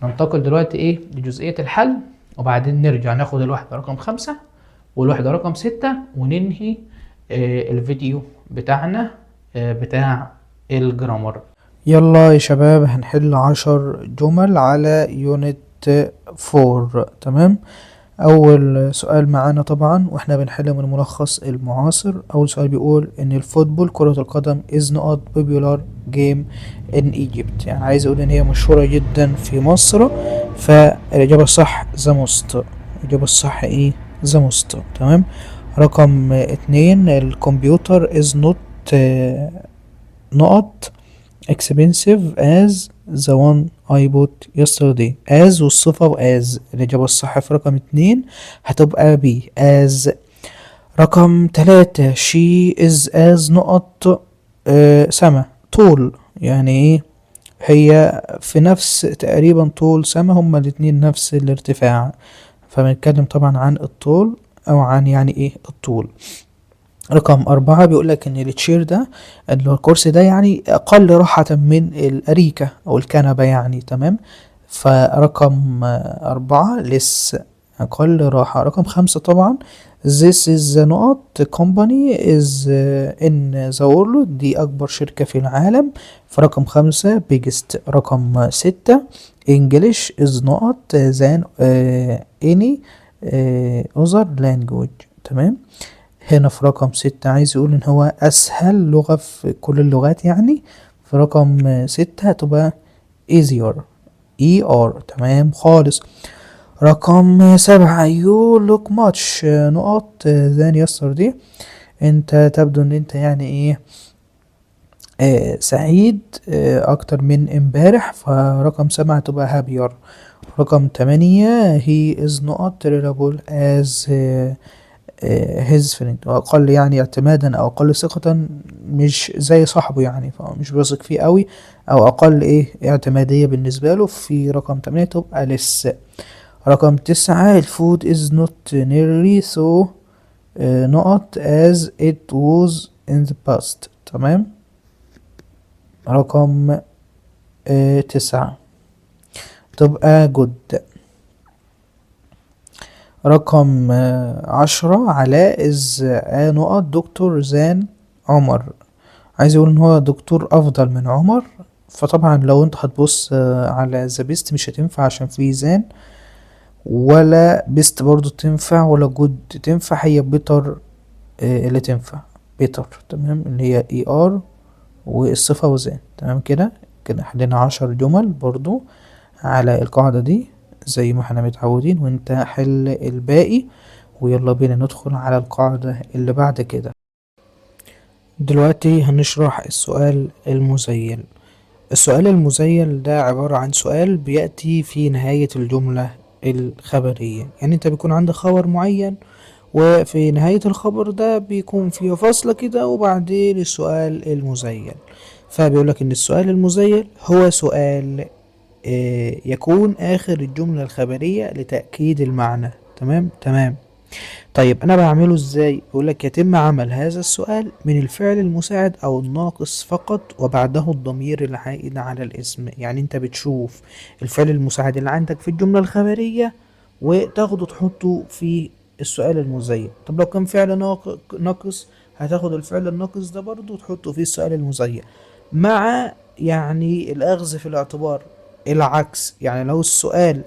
ننتقل دلوقتي لجزئية الحل، وبعدين نرجع ناخد الوحدة رقم 5 والوحدة رقم 6 وننهي الفيديو بتاعنا بتاع الجرامر. يلا يا شباب هنحل 10 جمل على يونت 4. تمام، اول سؤال معانا طبعا واحنا بنحل من ملخص المعاصر. اول سؤال بيقول ان الفوتبول كرة القدم is not popular game in Egypt، يعني عايز اقول ان هي مشهورة جدا في مصر. فالاجابة الصح the most. الاجابة الصح the most. تمام. رقم 2 الكمبيوتر is not not expensive as the one I bought yesterday. as والصفة وas، الإجابة الصح في رقم 2 هتبقى B as. رقم 3 she is as نقط سما طول، يعني هي في نفس تقريبا طول سما، هما الاتنين نفس الارتفاع، فبنتكلم طبعا عن الطول أو عن يعني الطول. رقم 4 بيقولك ان التشير ده اللي هو الكرسي ده يعني اقل راحة من الاريكة او الكنبة يعني. تمام، فرقم 4 لس اقل راحة. رقم 5 طبعا this is the نقط company is in the world، دي اكبر شركة في العالم. فرقم 5 biggest. رقم 6 English is نقط than any other language. تمام، هنا في رقم 6 عايز يقول ان هو اسهل لغة في كل اللغات يعني. في رقم 6 هتبقى easier تمام خالص. رقم 7 you look much نقط than yesterday، انت تبدو ان انت يعني سعيد اكتر من امبارح. فرقم 7 هتبقى happier. رقم 8 he is not reliable as his friend، واقل يعني اعتمادا او اقل ثقة، مش زي صاحبه يعني، فمش بيثق فيه قوي او اقل اعتمادية بالنسبة له. في رقم 8 تبقى less. رقم 9 الفود is not nearly so نقط as it was in the past. تمام، رقم 9 تبقى good. رقم 10 علاء is نقط دكتور زان عمر، عايز يقول ان هو دكتور افضل من عمر. فطبعا لو انت هتبص على ذا بيست مش هتنفع عشان في زان، ولا بيست برضو تنفع، ولا جود تنفع، هي بيتر اللي تنفع بيتر. تمام، اللي هي اي ار والصفة وزان. تمام، كده حلينا 10 جمل برضو على القاعدة دي زي ما احنا متعودين، وانت حل الباقي. ويلا بينا ندخل على القاعدة اللي بعد كده. دلوقتي هنشرح السؤال المزيل. السؤال المزيل ده عبارة عن سؤال بيأتي في نهاية الجملة الخبرية، يعني انت بيكون عندك خبر معين وفي نهاية الخبر ده بيكون فيه فاصلة كده وبعدين السؤال المزيل. فبيقولك ان السؤال المزيل هو سؤال يكون آخر الجملة الخبرية لتأكيد المعنى. تمام. طيب أنا بعمله إزاي؟ بيقولك يتم عمل هذا السؤال من الفعل المساعد أو الناقص فقط وبعده الضمير العائد على الاسم. يعني أنت بتشوف الفعل المساعد اللي عندك في الجملة الخبرية وتاخده تحطه في السؤال المزيل. طب لو كان فعل ناقص هتاخد الفعل الناقص ده برضه وتحطه في السؤال المزيل، مع يعني الأخذ في الاعتبار العكس. يعني لو السؤال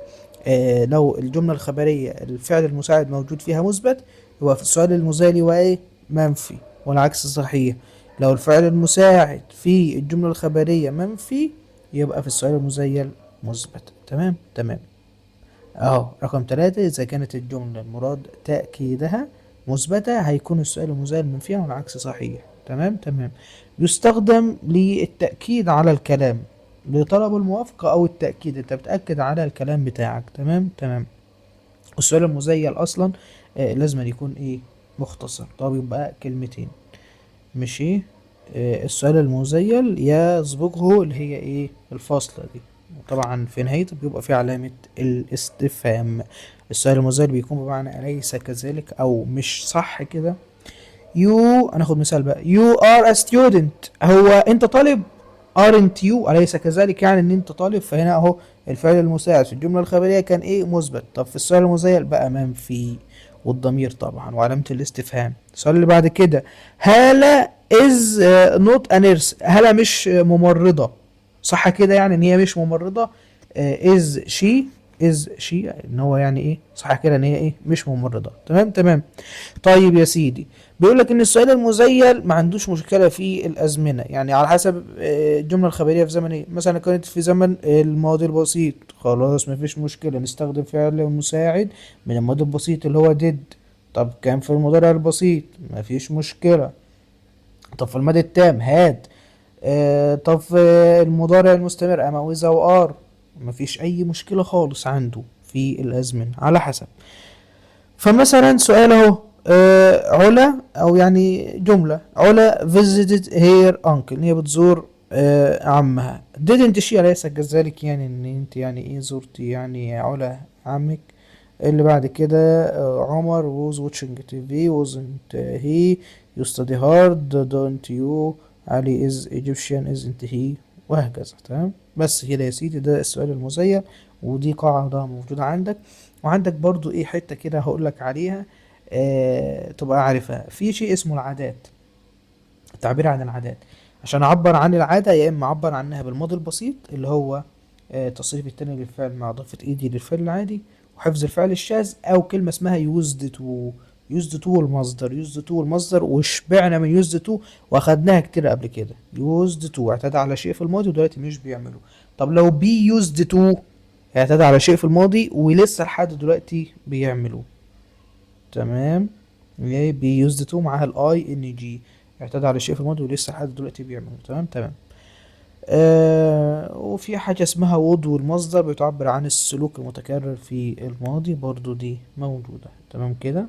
لو الجملة الخبرية الفعل المساعد موجود فيها مثبت، يبقى في السؤال المزيل يبقى منفي، والعكس صحيح. لو الفعل المساعد في الجملة الخبرية منفي يبقى في السؤال المزيل مثبت. تمام. رقم 3 إذا كانت الجملة المراد تأكيدها مثبتة هيكون السؤال المزيل منفيا والعكس صحيح. تمام. يستخدم للتأكيد على الكلام لطلب الموافقة أو التأكيد، أنت بتأكد على الكلام بتاعك. تمام. السؤال المزيل أصلا لازم يكون مختصر. طب يبقى كلمتين. ماشي. السؤال المزيل يسبقه اللي هي ايه الفاصلة دي، طبعا في نهايته بيبقى في علامة الاستفهام. السؤال المزيل بيكون بمعنى أليس كذلك أو مش صح كده. هناخد مثال بقى. you are a student، هو انت طالب. aren't you أليس كذلك، يعني ان انت طالب. فهنا اهو الفعل المساعد في الجملة الخبرية كان ايه مثبت. طب في السؤال المزيل بقى منفي، والضمير طبعا وعلامة الاستفهام. السؤال اللي بعد كده، هالة is not a nurse، هالة مش ممرضة. صح كده، يعني ان هي مش ممرضة. is she ان هو يعني ايه صح كده ان هي ايه مش ممرضة. تمام تمام. طيب يا سيدي، بيقول لك ان السؤال المزيل ما عندوش مشكله في الازمنه، يعني على حسب الجمله الخبريه في زمن ايه. مثلا كانت في زمن الماضي البسيط، خلاص ما فيش مشكله نستخدم فعل مساعد من الماضي البسيط اللي هو did. طب كان في المضارع البسيط ما فيش مشكله. طب في الماضي التام had. طب في المضارع المستمر اما واذا وار، ما فيش اي مشكله خالص عنده في الازمنه على حسب. فمثلا سؤال اهو، علا او يعني جملة، علا visited her uncle، ان هي بتزور عمها. didn't she أليس كذلك، يعني ان انت يعني ايه زرتي يعني علا عمك. اللي بعد كده عمر was watching TV wasn't he you study hard don't you علي is Egyptian isn't he، وهكذا. تمام. بس كده يا سيدي ده السؤال المزيل، ودي قاعدة موجودة عندك. وعندك برضو ايه حتة كده هقولك عليها تبقى عارفها في شيء اسمه العادات. التعبير عن العادات، عشان اعبر عن العادة يا اما اعبر عنها بالماضي البسيط اللي هو تصريف التاني للفعل مع اضافة ايدي للفعل العادي وحفظ الفعل الشاذ، او كلمة اسمها used to. used to والمصدر وشبعنا من used to واخدناها كتير قبل كده. used to اعتاد على شيء في الماضي ودلوقتي مش بيعمله. طب لو be used to اعتاد على شيء في الماضي ولسه لحد دلوقتي بيعملوه. تمام. بي used to معاها الاي ان جي، اعتاد على شيء في الماضي ولسه لحد دلوقتي بيعملوه. تمام تمام. وفي حاجة اسمها would والمصدر بتعبر عن السلوك المتكرر في الماضي، برضو دي موجودة. تمام كده.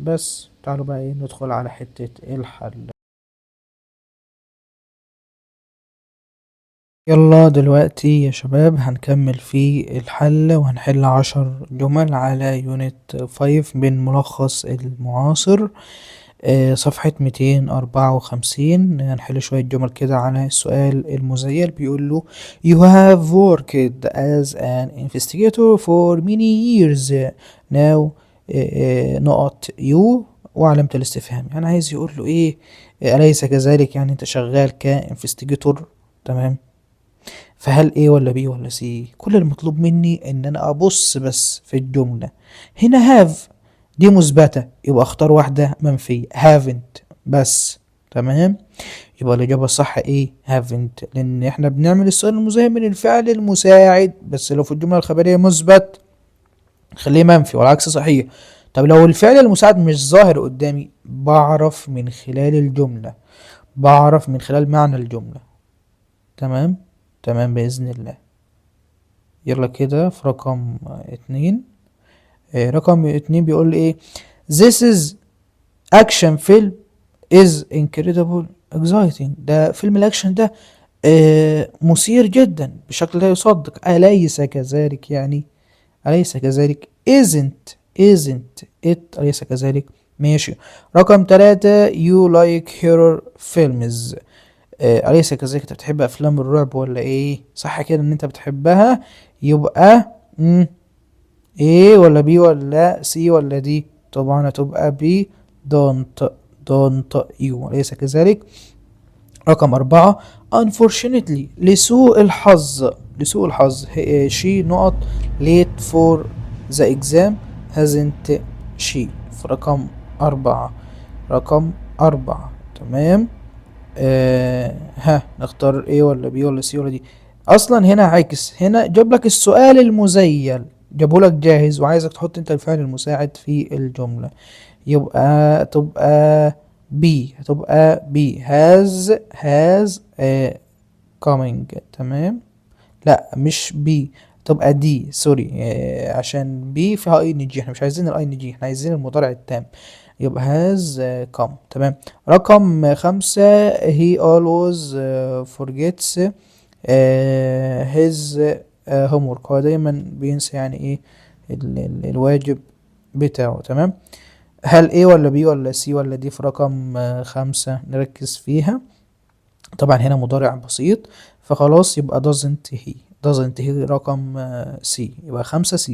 بس تعالوا بقى ايه ندخل على حتة الحل. يلا دلوقتي يا شباب هنكمل في الحل وهنحل 10 جمل على يونت 5 من ملخص المعاصر. صفحة 254. هنحل شوية جمل كده على السؤال المزيل. بيقول له You have worked as an investigator for many years now نقط you وعلامة الاستفهام. يعني عايز يقول له ايه أليس كذلك، يعني انت شغال كانفستيجيتور. تمام. فهل ايه ولا بي ولا سي؟ كل المطلوب مني ان انا ابص بس في الجملة. هنا هاف دي مثبتة يبقى اختار واحدة منفية haven't بس. تمام. يبقى الإجابة الصح ايه haven't، لأن احنا بنعمل السؤال المزاحم من الفعل المساعد، بس لو في الجملة الخبرية مثبت خليه منفي والعكس صحيح. طب لو الفعل المساعد مش ظاهر قدامي بعرف من خلال الجملة، بعرف من خلال معنى الجملة. تمام تمام بإذن الله. يلا كده في رقم 2. رقم 2 بيقول ايه This is action film is incredible exciting. ده فيلم الاكشن ده مثير جدا بشكل لا يصدق. أليس كذلك، يعني أليس كذلك isn't it أليس كذلك. ماشي. رقم 3 you like horror films. أليس كذلك انت بتحب افلام الرعب ولا ايه؟ صح كده ان انت بتحبها. يبقى ايه ولا بي ولا سي ولا دي؟ طبعا هتبقى بي don't you أليس كذلك. رقم 4 unfortunately لسوء الحظ she نقط late for the exam hasn't she. في رقم 4. تمام. ها نختار ايه ولا بي ولا سي ولا دي؟ اصلا هنا عاكس، هنا جاب لك السؤال المزيل جابه لك جاهز وعايزك تحط انت الفعل المساعد في الجملة. يبقى تبقى بي، هتبقى بي has coming. تمام. لا مش بي، تبقى دي سوري، عشان بي فيها اي ان جي، احنا مش عايزين الاي ان جي، احنا عايزين المضارع التام. يبقى هاز come. تمام. رقم 5 he always forgets his homework. هو دايما بينسى يعني ايه الواجب بتاعه. تمام. هل A ولا B ولا C ولا D في رقم 5؟ نركز فيها. طبعا هنا مضارع بسيط، فخلاص يبقى doesn't he رقم C، يبقى 5 C.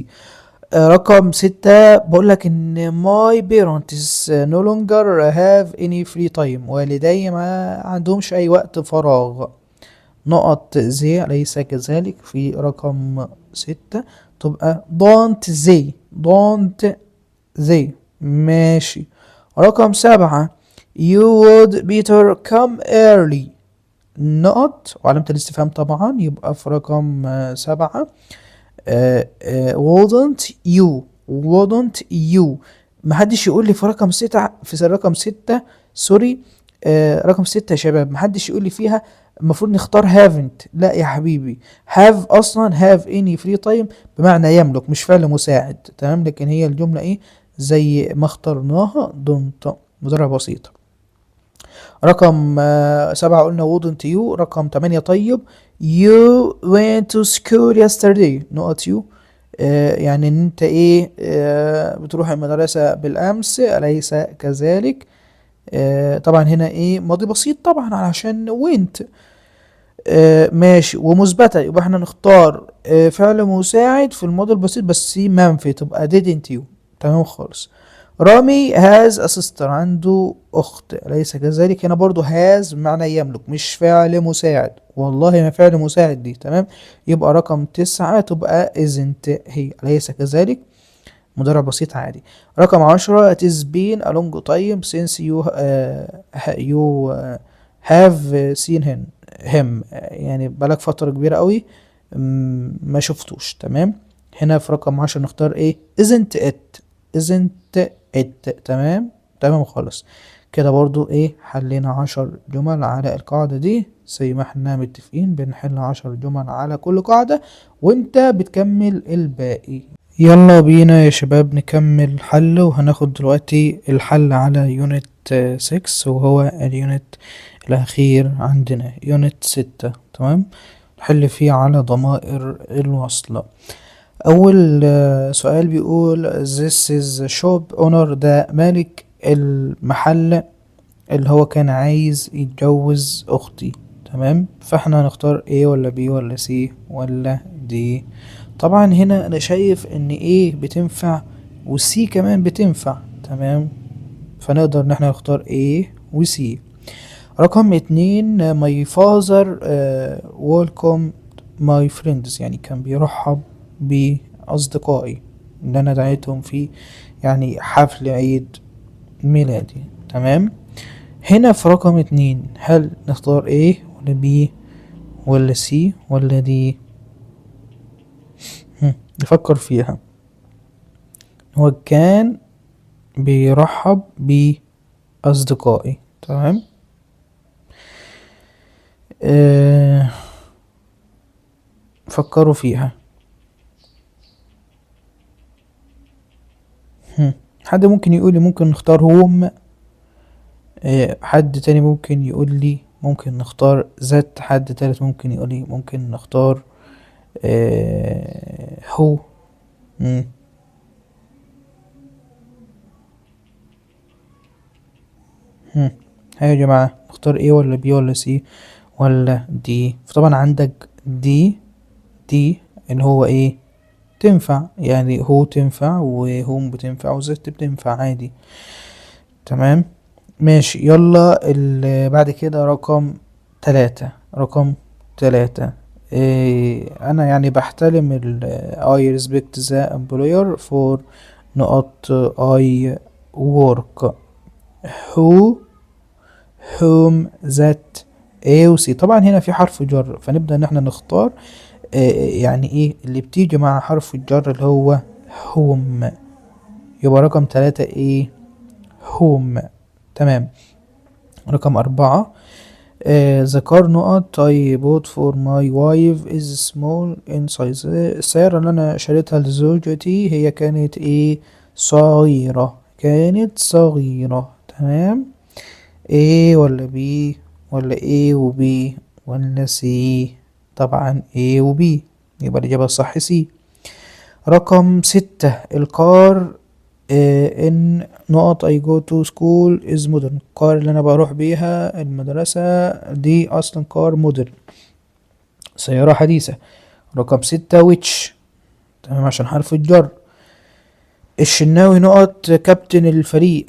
رقم 6 بقول لك ان my parents no longer have any free time. والدي ما عندهمش اي وقت فراغ. نقط زي ليس كذلك في رقم 6، تبقى don't they. ماشي. رقم 7 you would better come early. نقط وعلامة الاستفهام طبعا، يبقى في رقم 7 wouldn't you. محدش يقول لي في رقم 6، في رقم 6 سوري، رقم 6 يا شباب، محدش يقول لي فيها المفروض نختار haven't. لا يا حبيبي، have اصلا have any free time بمعنى يملك، مش فعل مساعد. تمام. لكن هي الجملة ايه زي ما اخترناها، don't مضارع بسيط. رقم 7 قلنا wouldn't you. رقم 8 طيب you went to school yesterday. نقط you يعني ان انت ايه بتروح المدرسة بالامس، اليس كذلك؟ طبعا هنا ايه ماضي بسيط طبعا علشان went. ماشي ومثبتة، يبقى احنا نختار فعل مساعد في الماضي البسيط بس منفي، تبقى didn't you. تمام خالص. رامي has a sister. عنده اخت، اليس كذلك؟ هنا برضو has معنى يملك، مش فعل مساعد، والله ما فعل مساعد دي. تمام. يبقى رقم 9 تبقى isn't هي، اليس كذلك؟ مضارع بسيط عادي. رقم 10 it has been a long time since you have seen him. يعني بقالك فترة كبيرة قوي ما شفتوش. تمام. هنا في رقم 10 نختار ايه isn't it. تمام. تمام خالص كده. برضو ايه حلينا 10 جمل على القاعدة دي زي ما احنا متفقين، بنحل 10 جمل على كل قاعدة وانت بتكمل الباقي. يلا بينا يا شباب نكمل حل، وهناخد دلوقتي الحل على يونت 6 وهو اليونت الأخير عندنا يونت 6. تمام. نحل فيه على ضمائر الوصل. أول سؤال بيقول this is shop owner. ده مالك المحل اللي هو كان عايز يتجوز أختي. تمام. فاحنا هنختار A ولا B ولا C ولا D؟ طبعا هنا انا شايف ان A بتنفع وC كمان بتنفع. تمام. فنقدر ان احنا نختار A و C. رقم 2 my father welcome my friends. يعني كان بيرحب بأصدقائي اللي انا دعيتهم في يعني حفل عيد ميلادي. تمام. هنا في رقم 2 هل نختار A ولا B ولا C ولا D؟ نفكر فيها. هو كان بيرحب بأصدقائي. تمام. فكروا فيها. حد ممكن يقول لي ممكن نختار هوم، حد تاني ممكن يقول لي ممكن نختار ذات، حد تالت ممكن يقول لي ممكن نختار هو. هيا يا جماعة نختار ايه ولا بي ولا سي ولا دي؟ فطبعا عندك دي اللي هو ايه تنفع، يعني هو تنفع وهوم بتنفع وزت بتنفع عادي. تمام. ماشي. يلا اللي بعد كده رقم 3. انا يعني بحترم I respect the employer for نقط I work whom that A و C. طبعا هنا في حرف جر، فنبدأ ان احنا نختار يعني ايه اللي بتيجي مع حرف الجر اللي هو whom. يبقى رقم 3 ايه whom. تمام. رقم 4 the car نقط I bought for my wife is small in size. السيارة اللي أنا شريتها لزوجتي هي كانت إيه؟ صغيرة، كانت صغيرة. تمام. A ولا B ولا A و B ولا C؟ طبعا A و B، يبقى الإجابة الصح C. رقم 6 الكار ان نقط I go to school is modern. الكار اللي انا بروح بيها المدرسة دي اصلا كار مودرن، سيارة حديثة. رقم 6 which، تمام، عشان حرف الجر. الشناوي نقط كابتن الفريق،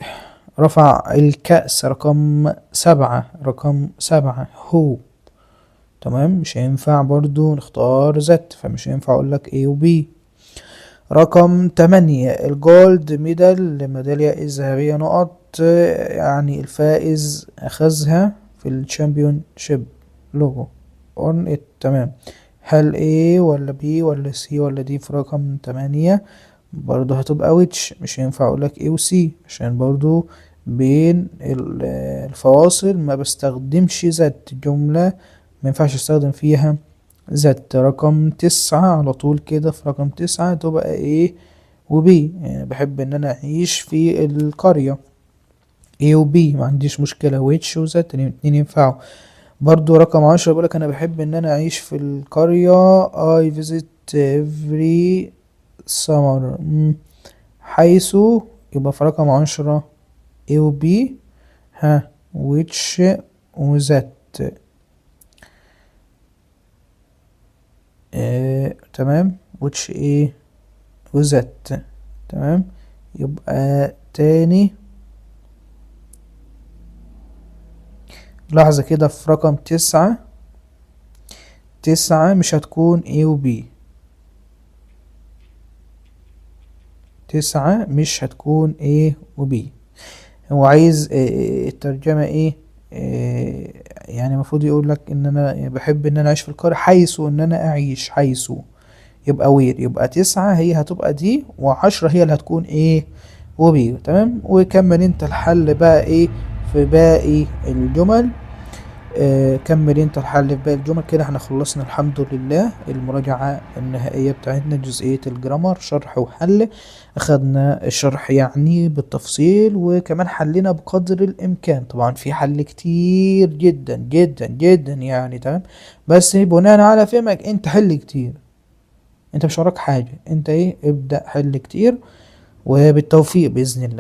رفع الكأس. رقم 7 رقم 7 هو. تمام، مش هينفع برضو نختار زت، فمش هينفع اقولك A و B. رقم 8 الجولد ميدال، ميدالية الذهبية نقط، يعني الفائز أخذها في الشامبيون شيب لوجو اون ات. تمام. هل A ولا B ولا C ولا D في رقم 8؟ برضو هتبقى ويتش، مش هينفع اقولك A و C عشان برضو بين الفواصل ما بستخدمش ذات جملة، ما ينفعش استخدم فيها ذات. رقم 9 على طول كده، في رقم 9 تبقى ايه وبي، يعني بحب ان انا اعيش في القرية. A و B ما عنديش مشكلة، ويتش وذات الاتنين ينفعوا. برضو رقم 10 بيقولك انا بحب ان انا اعيش في القرية I visit every summer. حيث، يبقى في رقم 10 A و B، ها which وذات. تمام، which ايه وذات. تمام، يبقى تاني لحظة كده، في رقم 9 مش هتكون A و B. 9 مش هتكون A و B. هو عايز الترجمة ايه؟ يعني المفروض يقول لك ان انا بحب ان انا اعيش في القرية حيث ان انا اعيش، حيث يبقى وير. يبقى 9 هي هتبقى دي، و10 هي اللي هتكون ايه وبي. تمام. وكمل انت الحل بقى ايه في باقي الجمل. كمل انت الحل في باقي الجمل. كده احنا خلصنا الحمد لله المراجعة النهائية بتاعتنا، جزئية الجرامر شرح وحل. اخدنا الشرح يعني بالتفصيل، وكمان حلنا بقدر الامكان. طبعا في حل كتير جدا جدا جدا يعني. تمام، بس بناء على فهمك انت حل كتير، انت مش وراك حاجة، انت ايه ابدأ حل كتير، وبالتوفيق بإذن الله.